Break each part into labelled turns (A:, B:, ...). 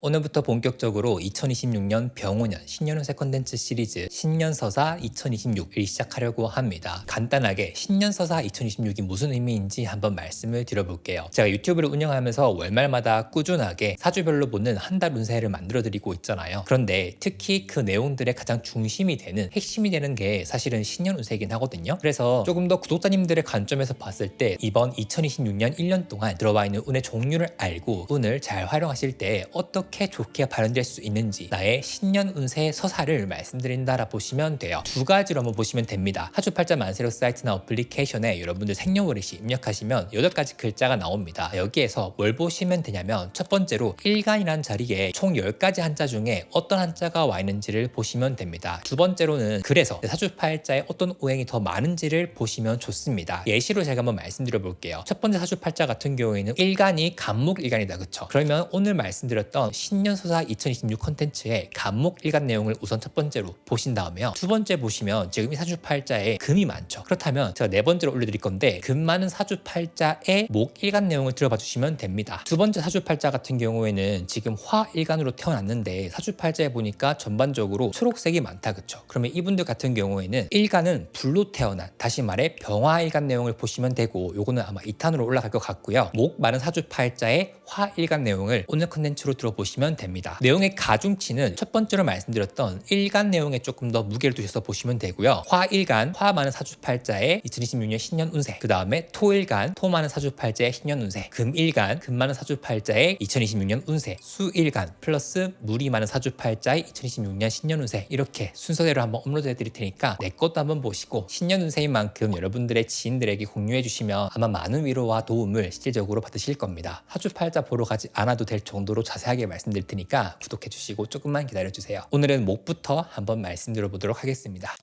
A: 오늘부터 본격적으로 2026년 병오년 신년운세 컨텐츠 시리즈 신년서사 2026을 시작하려고 합니다. 간단하게 신년서사 2026이 무슨 의미인지 한번 말씀을 드려볼게요. 제가 유튜브를 운영하면서 월말마다 꾸준하게 사주별로 보는 한 달 운세를 만들어 드리고 있잖아요. 그런데 특히 그 내용들의 가장 중심이 되는 핵심이 되는 게 사실은 신년운세이긴 하거든요. 그래서 조금 더 구독자님들의 관점에서 봤을 때 이번 2026년 1년 동안 들어와 있는 운의 종류를 알고 운을 잘 활용하실 때 어떻게 좋게 발현될 수 있는지 나의 신년 운세 서사를 말씀드린다라 보시면 돼요. 두 가지로 한번 보시면 됩니다. 사주팔자 만세력 사이트나 어플리케이션에 여러분들 생년월일시 입력하시면 8가지 글자가 나옵니다. 여기에서 뭘 보시면 되냐면 첫 번째로 일간이라는 자리에 총 10가지 한자 중에 어떤 한자가 와 있는지를 보시면 됩니다. 두 번째로는 그래서 사주팔자에 어떤 오행이 더 많은지를 보시면 좋습니다. 예시로 제가 한번 말씀드려 볼게요. 첫 번째 사주팔자 같은 경우에는 일간이 간목일간이다, 그쵸? 그러면 오늘 말씀드렸던 신년서사 2026 컨텐츠의 간목일간 내용을 우선 첫 번째로 보신 다음에요. 두 번째 보시면 지금 이 사주팔자에 금이 많죠. 그렇다면 제가 네 번째로 올려드릴 건데 금 많은 사주팔자의 목일간 내용을 들어봐 주시면 됩니다. 두 번째 사주팔자 같은 경우에는 지금 화일간으로 태어났는데 사주팔자에 보니까 전반적으로 초록색이 많다, 그쵸? 그러면 이분들 같은 경우에는 일간은 불로 태어난, 다시 말해 병화일간 내용을 보시면 되고, 요거는 아마 2탄으로 올라갈 것 같고요. 목 많은 사주팔자의 화일간 내용을 오늘 컨텐츠로 들어보시면 됩니다. 내용의 가중치는 첫 번째로 말씀드렸던 일간 내용에 조금 더 무게를 두셔서 보시면 되고요. 화일간, 화 많은 사주팔자의 2026년 신년 운세, 그 다음에 토일간, 토 많은 사주팔자의 신년 운세, 금일간, 금 많은 사주팔자의 2026년 운세, 수일간 플러스 물이 많은 사주팔자의 2026년 신년 운세, 이렇게 순서대로 한번 업로드해 드릴 테니까 내 것도 한번 보시고 신년 운세인 만큼 여러분들의 지인들에게 공유해 주시면 아마 많은 위로와 도움을 실질적으로 받으실 겁니다. 사주팔자 보러 가지 않아도 될 정도로 자세하게 말씀드릴 테니까 구독해 주시고 조금만 기다려 주세요. 오늘은 목부터 한번 말씀드려 보도록 하겠습니다.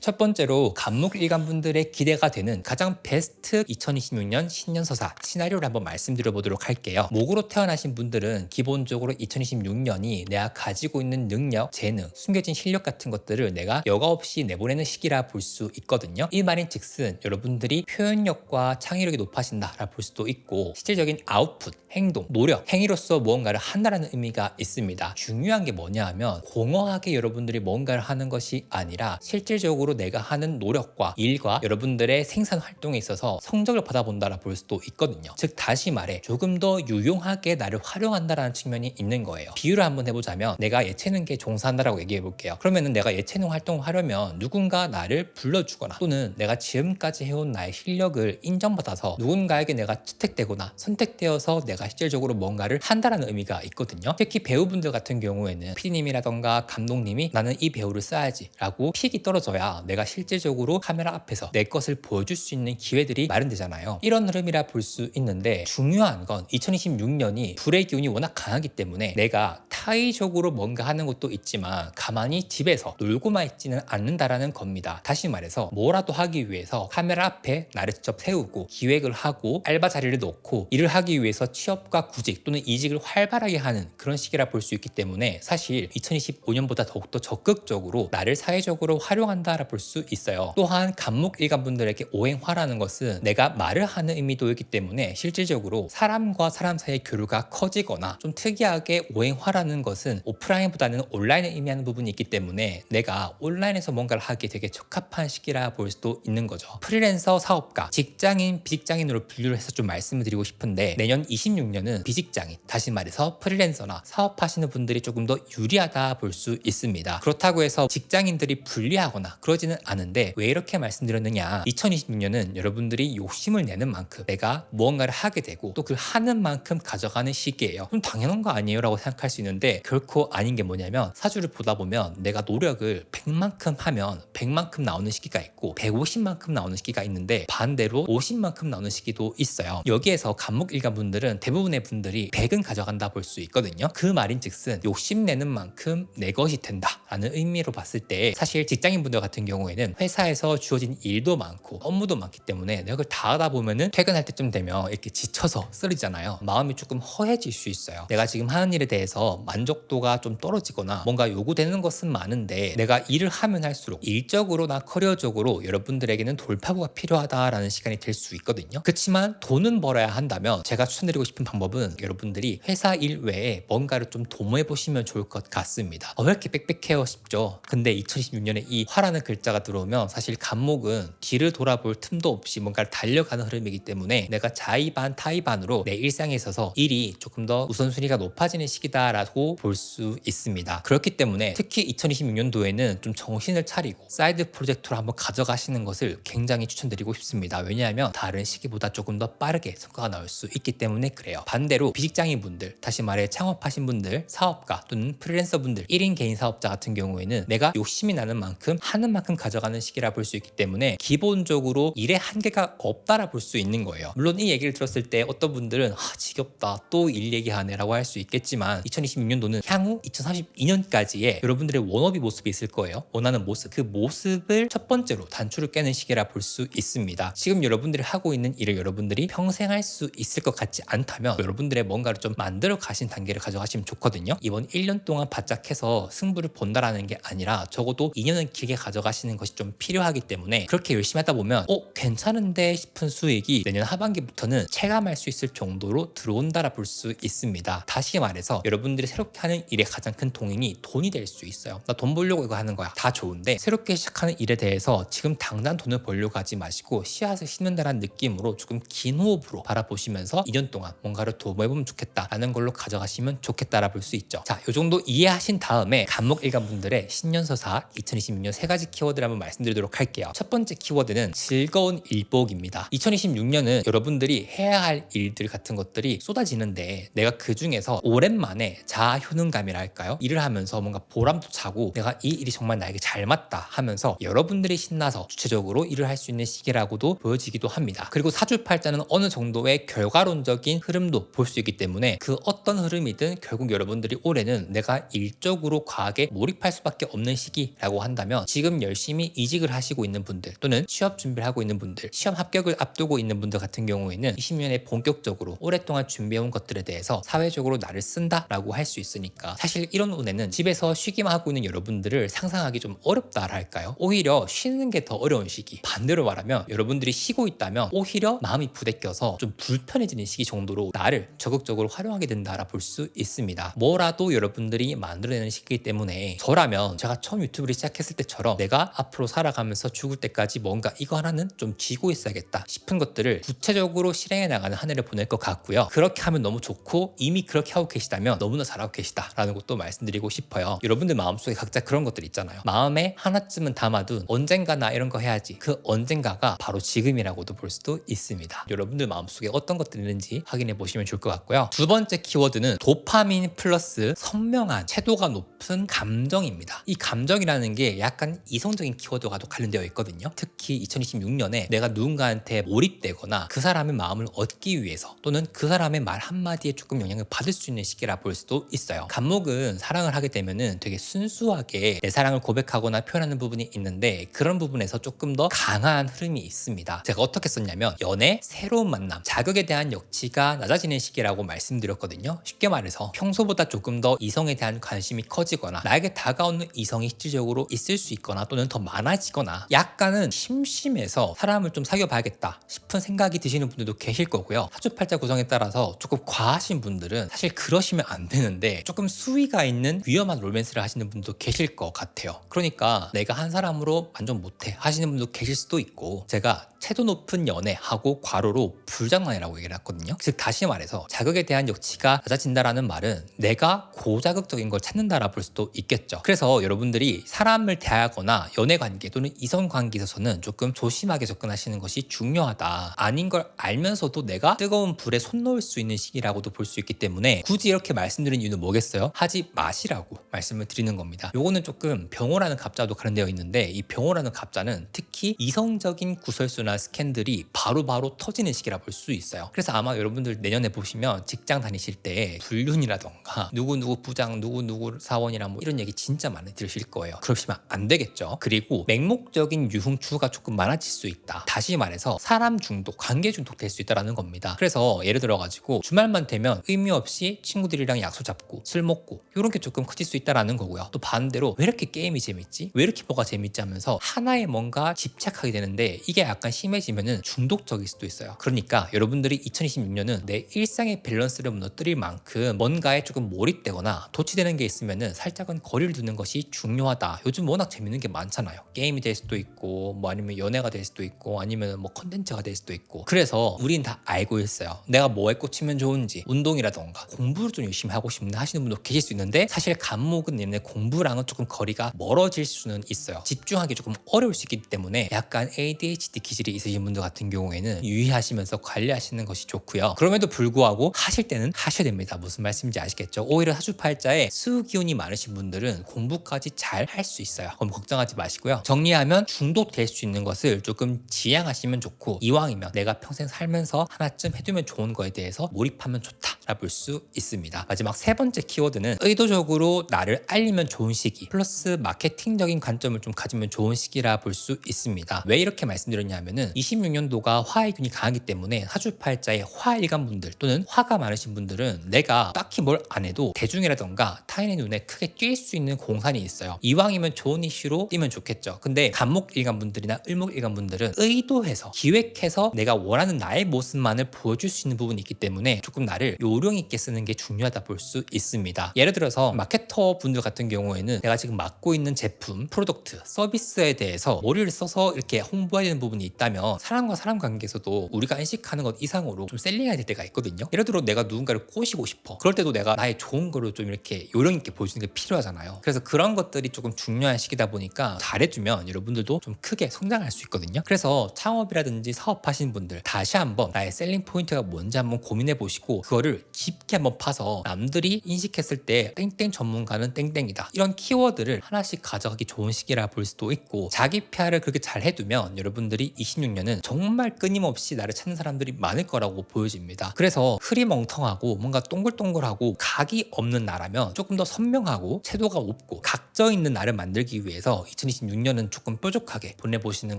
A: 첫 번째로 간목일간 분들의 기대가 되는 가장 베스트 2026년 신년서사 시나리오를 한번 말씀드려 보도록 할게요. 목으로 태어나신 분들은 기본적으로 2026년이 내가 가지고 있는 능력, 재능, 숨겨진 실력 같은 것들을 내가 여과 없이 내보내는 시기라 볼 수 있거든요. 이 말인 즉슨 여러분들이 표현력과 창의력이 높아진다라 볼 수도 있고, 실질적인 아웃풋, 행동, 노력, 행위로서 무언가를 한다라는 의미가 있습니다. 중요한 게 뭐냐 하면 공허하게 여러분들이 뭔가를 하는 것이 아니라 실질적으로 내가 하는 노력과 일과 여러분들의 생산 활동에 있어서 성적을 받아본다라 볼 수도 있거든요. 즉 다시 말해 조금 더 유용하게 나를 활용한다라는 측면이 있는 거예요. 비유를 한번 해보자면 내가 예체능계에 종사한다라고 얘기해 볼게요. 그러면은 내가 예체능 활동을 하려면 누군가 나를 불러주거나 또는 내가 지금까지 해온 나의 실력을 인정받아서 누군가에게 내가 채택되거나 선택되어서 내가 실질적으로 뭔가를 한다라는 의미가 있거든요. 특히 배우분들 같은 경우에는 PD님이라던가 감독님이 나는 이 배우를 써야지 라고 픽이 떨어져야 내가 실질적으로 카메라 앞에서 내 것을 보여줄 수 있는 기회들이 마련되잖아요. 이런 흐름이라 볼 수 있는데 중요한 건 2026년이 불의 기운이 워낙 강하기 때문에 내가 타의적으로 뭔가 하는 것도 있지만 가만히 집에서 놀고만 있지는 않는다라는 겁니다. 다시 말해서 뭐라도 하기 위해서 카메라 앞에 나를 직접 세우고 기획을 하고 알바 자리를 놓고 일을 하기 위해서 취업과 구직 또는 이직을 활발하게 하는 그런 시기라 볼 수 있기 때문에 사실 2025년보다 더욱더 적극적으로 나를 사회적으로 활용한다라 볼 수 있어요. 또한 간목일간 분들에게 오행화라는 것은 내가 말을 하는 의미도 있기 때문에 실질적으로 사람과 사람 사이의 교류가 커지거나 좀 특이하게 오행화라는 것은 오프라인보다는 온라인을 의미하는 부분이 있기 때문에 내가 온라인에서 뭔가를 하기에 되게 적합한 시기라 볼 수도 있는 거죠. 프리랜서 사업가, 직장인, 비직장인으로 분류를 해서 좀 말씀을 드리고 싶은데 내년 26년은 비직장인, 다시 말해서 프리랜서나 사업하시는 분들이 조금 더 유리하다 볼 수 있습니다. 그렇다고 해서 직장인들이 불리하거나 그러지는 않은데 왜 이렇게 말씀드렸느냐, 2026년은 여러분들이 욕심을 내는 만큼 내가 무언가를 하게 되고 또 그 하는 만큼 가져가는 시기예요. 그럼 당연한 거 아니에요 라고 생각할 수 있는데 결코 아닌 게 뭐냐면 사주를 보다 보면 내가 노력을 100만큼 하면 100만큼 나오는 시기가 있고 150만큼 나오는 시기가 있는데 반대로 50만큼 나오는 시기도 있어요. 여기에서 간목일간 분들은 대부분의 분들이 100은 가져간다 볼 수 있거든요. 그 말인 즉슨 욕심내는 만큼 내 것이 된다 라는 의미로 봤을 때 사실 직장인 분들 같은 경우에는 회사에서 주어진 일도 많고 업무도 많기 때문에 내가 그걸 다 하다 보면은 퇴근할 때쯤 되면 이렇게 지쳐서 쓰러지잖아요. 마음이 조금 허해질 수 있어요. 내가 지금 하는 일에 대해서 만족도가 좀 떨어지거나 뭔가 요구되는 것은 많은데 내가 일을 하면 할수록 일적으로나 커리어적으로 여러분들에게는 돌파구가 필요하다라는 시간이 될 수 있거든요. 그렇지만 돈은 벌어야 한다면 제가 추천드리고 싶은 방법은 여러분들이 회사 일 외에 뭔가를 좀 도모해 보시면 좋을 것 같습니다. 왜 이렇게 빽빽해요 싶죠? 근데 2026년에 이 화라는 글자가 들어오면 사실 감목은 뒤를 돌아볼 틈도 없이 뭔가를 달려가는 흐름이기 때문에 내가 자의반 타의반으로 내 일상에 있어서 일이 조금 더 우선순위가 높아지는 시기다라고 볼 수 있습니다. 그렇기 때문에 특히 2026년도에는 좀 정신을 차리고 사이드 프로젝트로 한번 가져가시는 것을 굉장히 추천드리고 싶습니다. 왜냐하면 다른 시기보다 조금 더 빠르게 성과가 나올 수 있기 때문에 그래요. 반대로 비직장인 분들, 다시 말해 창업하신 분들, 사업가 또는 프리랜서 분들, 1인 개인 사업자 같은 경우에는 내가 욕심이 나는 만큼 하는 만큼 가져가는 시기라 볼 수 있기 때문에 기본적으로 일에 한계가 없다라 볼 수 있는 거예요. 물론 이 얘기를 들었을 때 어떤 분들은 지겹다 또 일 얘기하네 라고 할 수 있겠지만 2026년도는 향후 2032년까지의 여러분들의 워너비 모습이 있을 거예요. 원하는 모습, 그 모습을 첫 번째로 단추를 깨는 시기라 볼 수 있습니다. 지금 여러분들이 하고 있는 일을 여러분들이 평생 할 수 있을 것 같지 않다면 여러분들의 뭔가를 좀 만들어 가신 단계를 가져가시면 좋거든요. 이번 1년 동안 바짝 해서 승부를 본다라는 게 아니라 적어도 2년은 길게 가져가시는 것이 좀 필요하기 때문에 그렇게 열심히 하다 보면 괜찮은데 싶은 수익이 내년 하반기부터는 체감할 수 있을 정도로 들어온다라 볼 수 있습니다. 다시 말해서 여러분들이 새롭게 하는 일의 가장 큰 동인이 돈이 될 수 있어요. 나 돈 벌려고 이거 하는 거야. 다 좋은데 새롭게 시작하는 일에 대해서 지금 당장 돈을 벌려고 하지 마시고 씨앗을 심는다라는 느낌으로 조금 긴 호흡으로 바라보시면서 2년 동안 뭔가를 도모해보면 좋겠다라는 걸로 가져가시면 좋겠다라 볼 수 있죠. 자, 요 정도 이해하신 다음에 간목일간분들의 신년서사 2026년 세 가지 키워드를 한번 말씀드리도록 할게요. 첫 번째 키워드는 즐거운 일복입니다. 2026년은 여러분들이 해야 할 일들 같은 것들이 쏟아지는데 내가 그 중에서 오랜만에 자아 효능감이라 할까요? 일을 하면서 뭔가 보람도 차고 내가 이 일이 정말 나에게 잘 맞다 하면서 여러분들이 신나서 주체적으로 일을 할 수 있는 시기라고도 보여지기도 합니다. 그리고 사주팔자는 어느 정도의 결과론적인 흐름도 볼 수 있기 때문에 그 어떤 흐름이든 결국 여러분들이 올해는 내가 일적으로 과하게 몰입할 수밖에 없는 시기라고 한다면 지금 열심히 이직을 하시고 있는 분들 또는 취업 준비를 하고 있는 분들, 시험 합격을 앞두고 있는 분들 같은 경우에는 20년에 본격적으로 오랫동안 준비해온 것들에 대해서 사회적으로 나를 쓴다라고 할 수 있으니까 사실 이런 운에는 집에서 쉬기만 하고 있는 여러분들을 상상하기 좀 어렵다 할까요? 오히려 쉬는 게 더 어려운 시기. 반대로 말하면 여러분들이 쉬고 있다면 오히려 마음이 부대껴서 좀 불편해지는 시기 정도로 나를 적극적으로 활용하게 된다라 볼 수 있습니다. 뭐라도 여러분들이 만들어내는 시기이기 때문에 저라면 제가 처음 유튜브를 시작했을 때처럼 내가 앞으로 살아가면서 죽을 때까지 뭔가 이거 하나는 좀 쥐고 있어야겠다 싶은 것들을 구체적으로 실행해 나가는 한 해를 보낼 것 같고요. 그렇게 하면 너무 좋고 이미 그렇게 하고 계시다면 너무나 잘하고 계시다라는 것도 말씀드리고 싶어요. 여러분들 마음속에 각자 그런 것들 있잖아요. 마음에 하나쯤은 담아둔 언젠가 나 이런 거 해야지. 그 언젠가가 바로 지금이라고도 볼 수도 있습니다. 여러분들 마음속에 어떤 것들이 있는지 확인해 보시면 좋을 것 같고요. 두 번째 키워드는 도파민 플러스 선명한 채도가 높은 감정입니다. 이 감정이라는 게 약간 이성적인 키워드와도 관련되어 있거든요. 특히 2026년에 내가 누군가한테 몰입되거나 그 사람의 마음을 얻기 위해서 또는 그 사람의 말 한마디에 조금 영향을 받을 수 있는 시기라 볼 수도 있어요. 간목은 사랑을 하게 되면은 되게 순수하게 내 사랑을 고백하거나 표현하는 부분이 있는데 그런 부분에서 조금 더 강한 흐름이 있습니다. 제가 어떻게 썼냐면 연애, 새로운 만남, 자극에 대한 역치가 낮아지는 시기라고 말씀드렸거든요. 쉽게 말해서 평소보다 조금 더 이성에 대한 관심이 커지거나 나에게 다가오는 이성이 실질적으로 있을 수 있거나 또는 더 많아지거나 약간은 심심해서 사람을 좀 사귀어 봐야겠다 싶은 생각이 드시는 분들도 계실 거고요. 사주팔자 구성에 따라서 조금 과하신 분들은 사실 그러시면 안 되는데 조금 수위가 있는 위험한 로맨스를 하시는 분도 계실 것 같아요. 그러니까 내가 한 사람으로 만족 못해 하시는 분도 계실 수도 있고 제가 채도 높은 연애하고 괄호로 불장난이라고 얘기를 했거든요. 즉 다시 말해서 자극에 대한 역치가 낮아진다라는 말은 내가 고자극적인 걸 찾는다라 볼 수도 있겠죠. 그래서 여러분들이 사람을 대하거나 연애관계 또는 이성관계에 있어서는 조금 조심하게 접근하시는 것이 중요하다. 아닌 걸 알면서도 내가 뜨거운 불에 손 놓을 수 있는 시기라고도 볼 수 있기 때문에 굳이 이렇게 말씀드린 이유는 뭐겠어요? 하지 마시라고 말씀을 드리는 겁니다. 요거는 조금 병호라는 갑자도 관련되어 있는데 이 병호라는 갑자는 특히 이성적인 구설수는 이슈나 스캔들이 바로바로 터지는 시기라 볼 수 있어요. 그래서 아마 여러분들 내년에 보시면 직장 다니실 때 불륜이라던가 누구누구 부장 누구누구 사원이랑 뭐 이런 얘기 진짜 많이 들으실 거예요. 그러시면 안 되겠죠. 그리고 맹목적인 유흥추가 조금 많아질 수 있다. 다시 말해서 사람 중독, 관계 중독 될 수 있다는 겁니다. 그래서 예를 들어가지고 주말만 되면 의미 없이 친구들이랑 약속 잡고 술 먹고 이런 게 조금 커질 수 있다는 거고요. 또 반대로 왜 이렇게 게임이 재밌지? 왜 이렇게 뭐가 재밌지? 하면서 하나에 뭔가 집착하게 되는데 이게 약간 심해지면은 중독적일 수도 있어요. 그러니까 여러분들이 2026년은 내 일상의 밸런스를 무너뜨릴 만큼 뭔가에 조금 몰입되거나 도취되는 게 있으면은 살짝은 거리를 두는 것이 중요하다. 요즘 워낙 재밌는 게 많잖아요. 게임이 될 수도 있고 뭐 아니면 연애가 될 수도 있고 아니면 뭐 컨텐츠가 될 수도 있고. 그래서 우린 다 알고 있어요. 내가 뭐에 꽂히면 좋은지, 운동이라던가 공부를 좀 열심히 하고 싶나 하시는 분도 계실 수 있는데 사실 간목은 얘네 공부랑은 조금 거리가 멀어질 수는 있어요. 집중하기 조금 어려울 수 있기 때문에 약간 ADHD 기질이 있으신 분들 같은 경우에는 유의하시면서 관리하시는 것이 좋고요. 그럼에도 불구하고 하실 때는 하셔야 됩니다. 무슨 말씀인지 아시겠죠? 오히려 사주팔자에 수기운이 많으신 분들은 공부까지 잘 할 수 있어요. 그럼 걱정하지 마시고요. 정리하면 중독될 수 있는 것을 조금 지양하시면 좋고 이왕이면 내가 평생 살면서 하나쯤 해두면 좋은 거에 대해서 몰입하면 좋다. 볼 수 있습니다. 마지막 세 번째 키워드는 의도적으로 나를 알리면 좋은 시기 플러스 마케팅적인 관점을 좀 가지면 좋은 시기라 볼 수 있습니다. 왜 이렇게 말씀드렸냐면은 26년도가 화의균이 강하기 때문에 사주팔자의 화일간 분들 또는 화가 많으신 분들은 내가 딱히 뭘 안 해도 대중이라던가 타인의 눈에 크게 띌 수 있는 공산이 있어요. 이왕이면 좋은 이슈로 뛰면 좋겠죠. 근데 간목일간 분들이나 을목일간 분들은 의도해서 기획해서 내가 원하는 나의 모습만을 보여줄 수 있는 부분이 있기 때문에 조금 나를 요령 있게 쓰는 게 중요하다 볼 수 있습니다. 예를 들어서 마케터 분들 같은 경우에는 내가 지금 맡고 있는 제품, 프로덕트, 서비스에 대해서 머리를 써서 이렇게 홍보해야 되는 부분이 있다면 사람과 사람 관계에서도 우리가 인식하는 것 이상으로 좀 셀링해야 될 때가 있거든요. 예를 들어 내가 누군가를 꼬시고 싶어. 그럴 때도 내가 나의 좋은 거를 좀 이렇게 요령 있게 보여주는 게 필요하잖아요. 그래서 그런 것들이 조금 중요한 시기다 보니까 잘해주면 여러분들도 좀 크게 성장할 수 있거든요. 그래서 창업이라든지 사업하시는 분들 다시 한번 나의 셀링 포인트가 뭔지 한번 고민해 보시고 그거를 깊게 한번 파서 남들이 인식했을 때 땡땡 전문가는 땡땡이다 이런 키워드를 하나씩 가져가기 좋은 시기라 볼 수도 있고 자기 PR을 그렇게 잘 해두면 여러분들이 26년은 정말 끊임없이 나를 찾는 사람들이 많을 거라고 보여집니다. 그래서 흐리멍텅하고 뭔가 동글동글하고 각이 없는 나라면 조금 더 선명하고 채도가 높고 각져 있는 나를 만들기 위해서 2026년은 조금 뾰족하게 보내보시는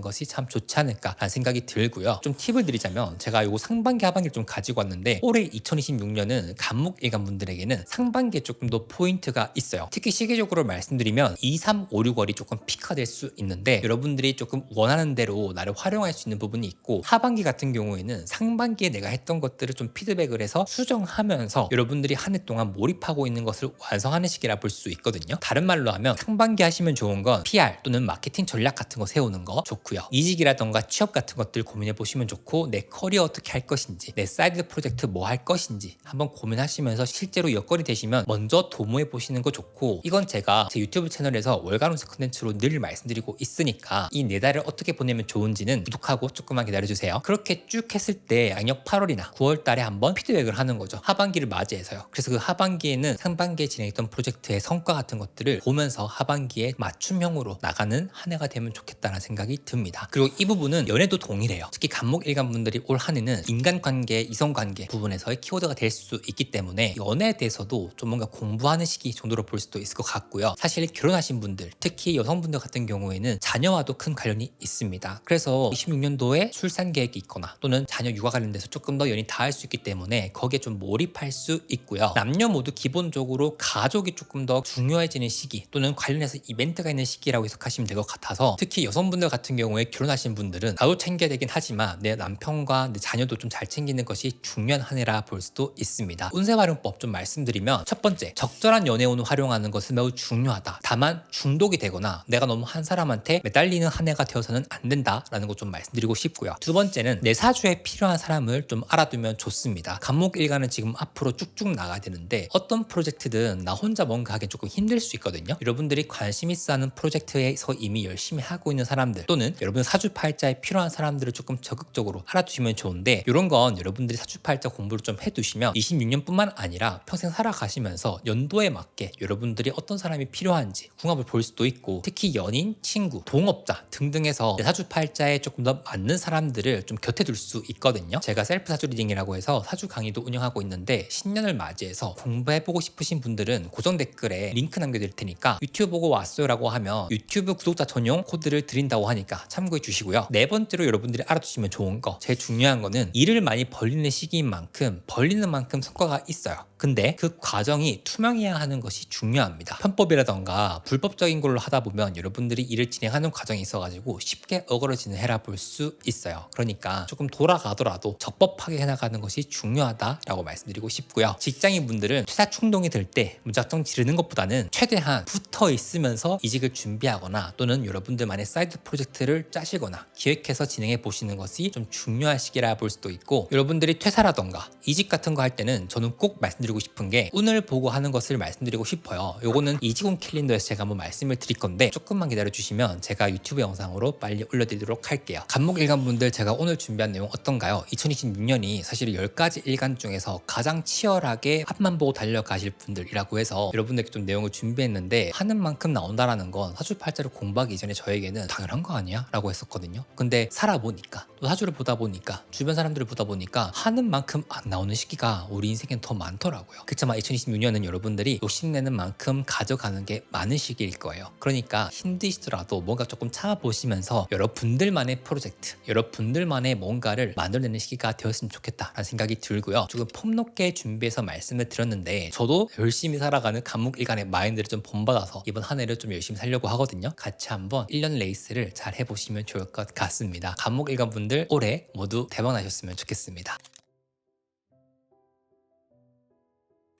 A: 것이 참 좋지 않을까라는 생각이 들고요. 좀 팁을 드리자면 제가 요 상반기 하반기를 좀 가지고 왔는데 올해 2026년은 간목일간 분들에게는 상반기에 조금 더 포인트가 있어요. 특히 시기적으로 말씀드리면 2, 3, 5, 6월이 조금 피크가 될 수 있는데 여러분들이 조금 원하는 대로 나를 활용할 수 있는 부분이 있고 하반기 같은 경우에는 상반기에 내가 했던 것들을 좀 피드백을 해서 수정하면서 여러분들이 한 해 동안 몰입하고 있는 것을 완성하는 시기라 볼 수 있거든요. 다른 말로 하면 상반기 하시면 좋은 건 PR 또는 마케팅 전략 같은 거 세우는 거 좋고요. 이직이라던가 취업 같은 것들 고민해 보시면 좋고 내 커리어 어떻게 할 것인지 내 사이드 프로젝트 뭐 할 것인지 한번 고민하시면서 실제로 여건이 되시면 먼저 도모해 보시는 거 좋고 이건 제가 제 유튜브 채널에서 월간 운세 컨텐츠로 늘 말씀드리고 있으니까 이 4달을 어떻게 보내면 좋은지는 구독하고 조금만 기다려주세요. 그렇게 쭉 했을 때 양력 8월이나 9월 달에 한번 피드백을 하는 거죠. 하반기를 맞이해서요. 그래서 그 하반기에는 상반기에 진행했던 프로젝트의 성과 같은 것들을 보면서 하반기에 맞춤형으로 나가는 한 해가 되면 좋겠다는 생각이 듭니다. 그리고 이 부분은 연애도 동일해요. 특히 간목일간 분들이 올 한 해는 인간관계, 이성관계 부분에서의 키워드가 될 수 있기 때문에 연애에 대해서도 좀 뭔가 공부하는 시기 정도로 볼 수도 있을 것 같고요. 사실 결혼하신 분들, 특히 여성분들 같은 경우에는 자녀와도 큰 관련이 있습니다. 그래서 26년도에 출산 계획이 있거나 또는 자녀 육아 관련돼서 조금 더 연이 닿을 수 있기 때문에 거기에 좀 몰입할 수 있고요. 남녀 모두 기본적으로 가족이 조금 더 중요해지는 시기 또는 관련해서 이벤트가 있는 시기라고 해석하시면 될 것 같아서 특히 여성분들 같은 경우에 결혼하신 분들은 나도 챙겨야 되긴 하지만 내 남편과 내 자녀도 좀 잘 챙기는 것이 중요한 한 해라 볼 수도 있습니다. 운세 활용법 좀 말씀드리면 첫 번째, 적절한 연애운을 활용하는 것은 매우 중요하다. 다만 중독이 되거나 내가 너무 한 사람한테 매달리는 한 해가 되어서는 안 된다라는 것 좀 말씀드리고 싶고요. 두 번째는 내 사주에 필요한 사람을 좀 알아두면 좋습니다. 간목일간은 지금 앞으로 쭉쭉 나가야 되는데 어떤 프로젝트든 나 혼자 뭔가 하기 조금 힘들 수 있거든요. 여러분들이 관심 있어 하는 프로젝트에서 이미 열심히 하고 있는 사람들 또는 여러분 사주팔자에 필요한 사람들을 조금 적극적으로 알아두시면 좋은데 이런 건 여러분들이 사주팔자 공부를 좀 해두시면 뭐냐면 26년뿐만 아니라 평생 살아가시면서 연도에 맞게 여러분들이 어떤 사람이 필요한지 궁합을 볼 수도 있고, 특히 연인, 친구, 동업자 등등해서 사주팔자에 조금 더 맞는 사람들을 좀 곁에 둘 수 있거든요. 제가 셀프 사주 리딩이라고 해서 사주 강의도 운영하고 있는데, 신년을 맞이해서 공부해보고 싶으신 분들은 고정 댓글에 링크 남겨드릴 테니까 유튜브 보고 왔어요 라고 하면 유튜브 구독자 전용 코드를 드린다고 하니까 참고해 주시고요. 네 번째로 여러분들이 알아두시면 좋은 거, 제일 중요한 거는 일을 많이 벌리는 시기인 만큼 벌리는 만큼 성과가 있어요. 근데 그 과정이 투명해야 하는 것이 중요합니다. 편법이라던가 불법적인 걸로 하다 보면 여러분들이 일을 진행하는 과정이 있어가지고 쉽게 어그러지는 해라 볼 수 있어요. 그러니까 조금 돌아가더라도 적법하게 해나가는 것이 중요하다라고 말씀드리고 싶고요. 직장인 분들은 퇴사 충동이 들 때 무작정 지르는 것보다는 최대한 붙어 있으면서 이직을 준비하거나 또는 여러분들만의 사이드 프로젝트를 짜시거나 기획해서 진행해 보시는 것이 좀 중요한 시기라 볼 수도 있고, 여러분들이 퇴사라던가 이직 같은 거 할 때는 저는 꼭 말씀드리고 싶은 게 운을 보고 하는 것을 말씀드리고 싶어요. 요거는 이직운 캘린더에서 제가 한번 말씀을 드릴 건데 조금만 기다려 주시면 제가 유튜브 영상으로 빨리 올려드리도록 할게요. 간목일간분들, 제가 오늘 준비한 내용 어떤가요? 2026년이 사실 10가지 일간 중에서 가장 치열하게 앞만 보고 달려가실 분들이라고 해서 여러분들께 좀 내용을 준비했는데, 하는 만큼 나온다라는 건 사주팔자를 공부하기 이전에 저에게는 당연한 거 아니야? 라고 했었거든요. 근데 살아보니까, 또 사주를 보다 보니까, 주변 사람들을 보다 보니까 하는 만큼 안 나오는 시기가 우리 인생엔 더 많더라고요. 그렇지만 2026년은 여러분들이 욕심내는 만큼 가져가는 게 많은 시기일 거예요. 그러니까 힘드시더라도 뭔가 조금 참아보시면서 여러분들만의 프로젝트, 여러분들만의 뭔가를 만들어내는 시기가 되었으면 좋겠다라는 생각이 들고요. 조금 폭넓게 준비해서 말씀을 드렸는데, 저도 열심히 살아가는 간목일간의 마인드를 좀 본받아서 이번 한 해를 좀 열심히 살려고 하거든요. 같이 한번 1년 레이스를 잘 해보시면 좋을 것 같습니다. 간목일간 분들 올해 모두 대박 나셨으면 좋겠습니다.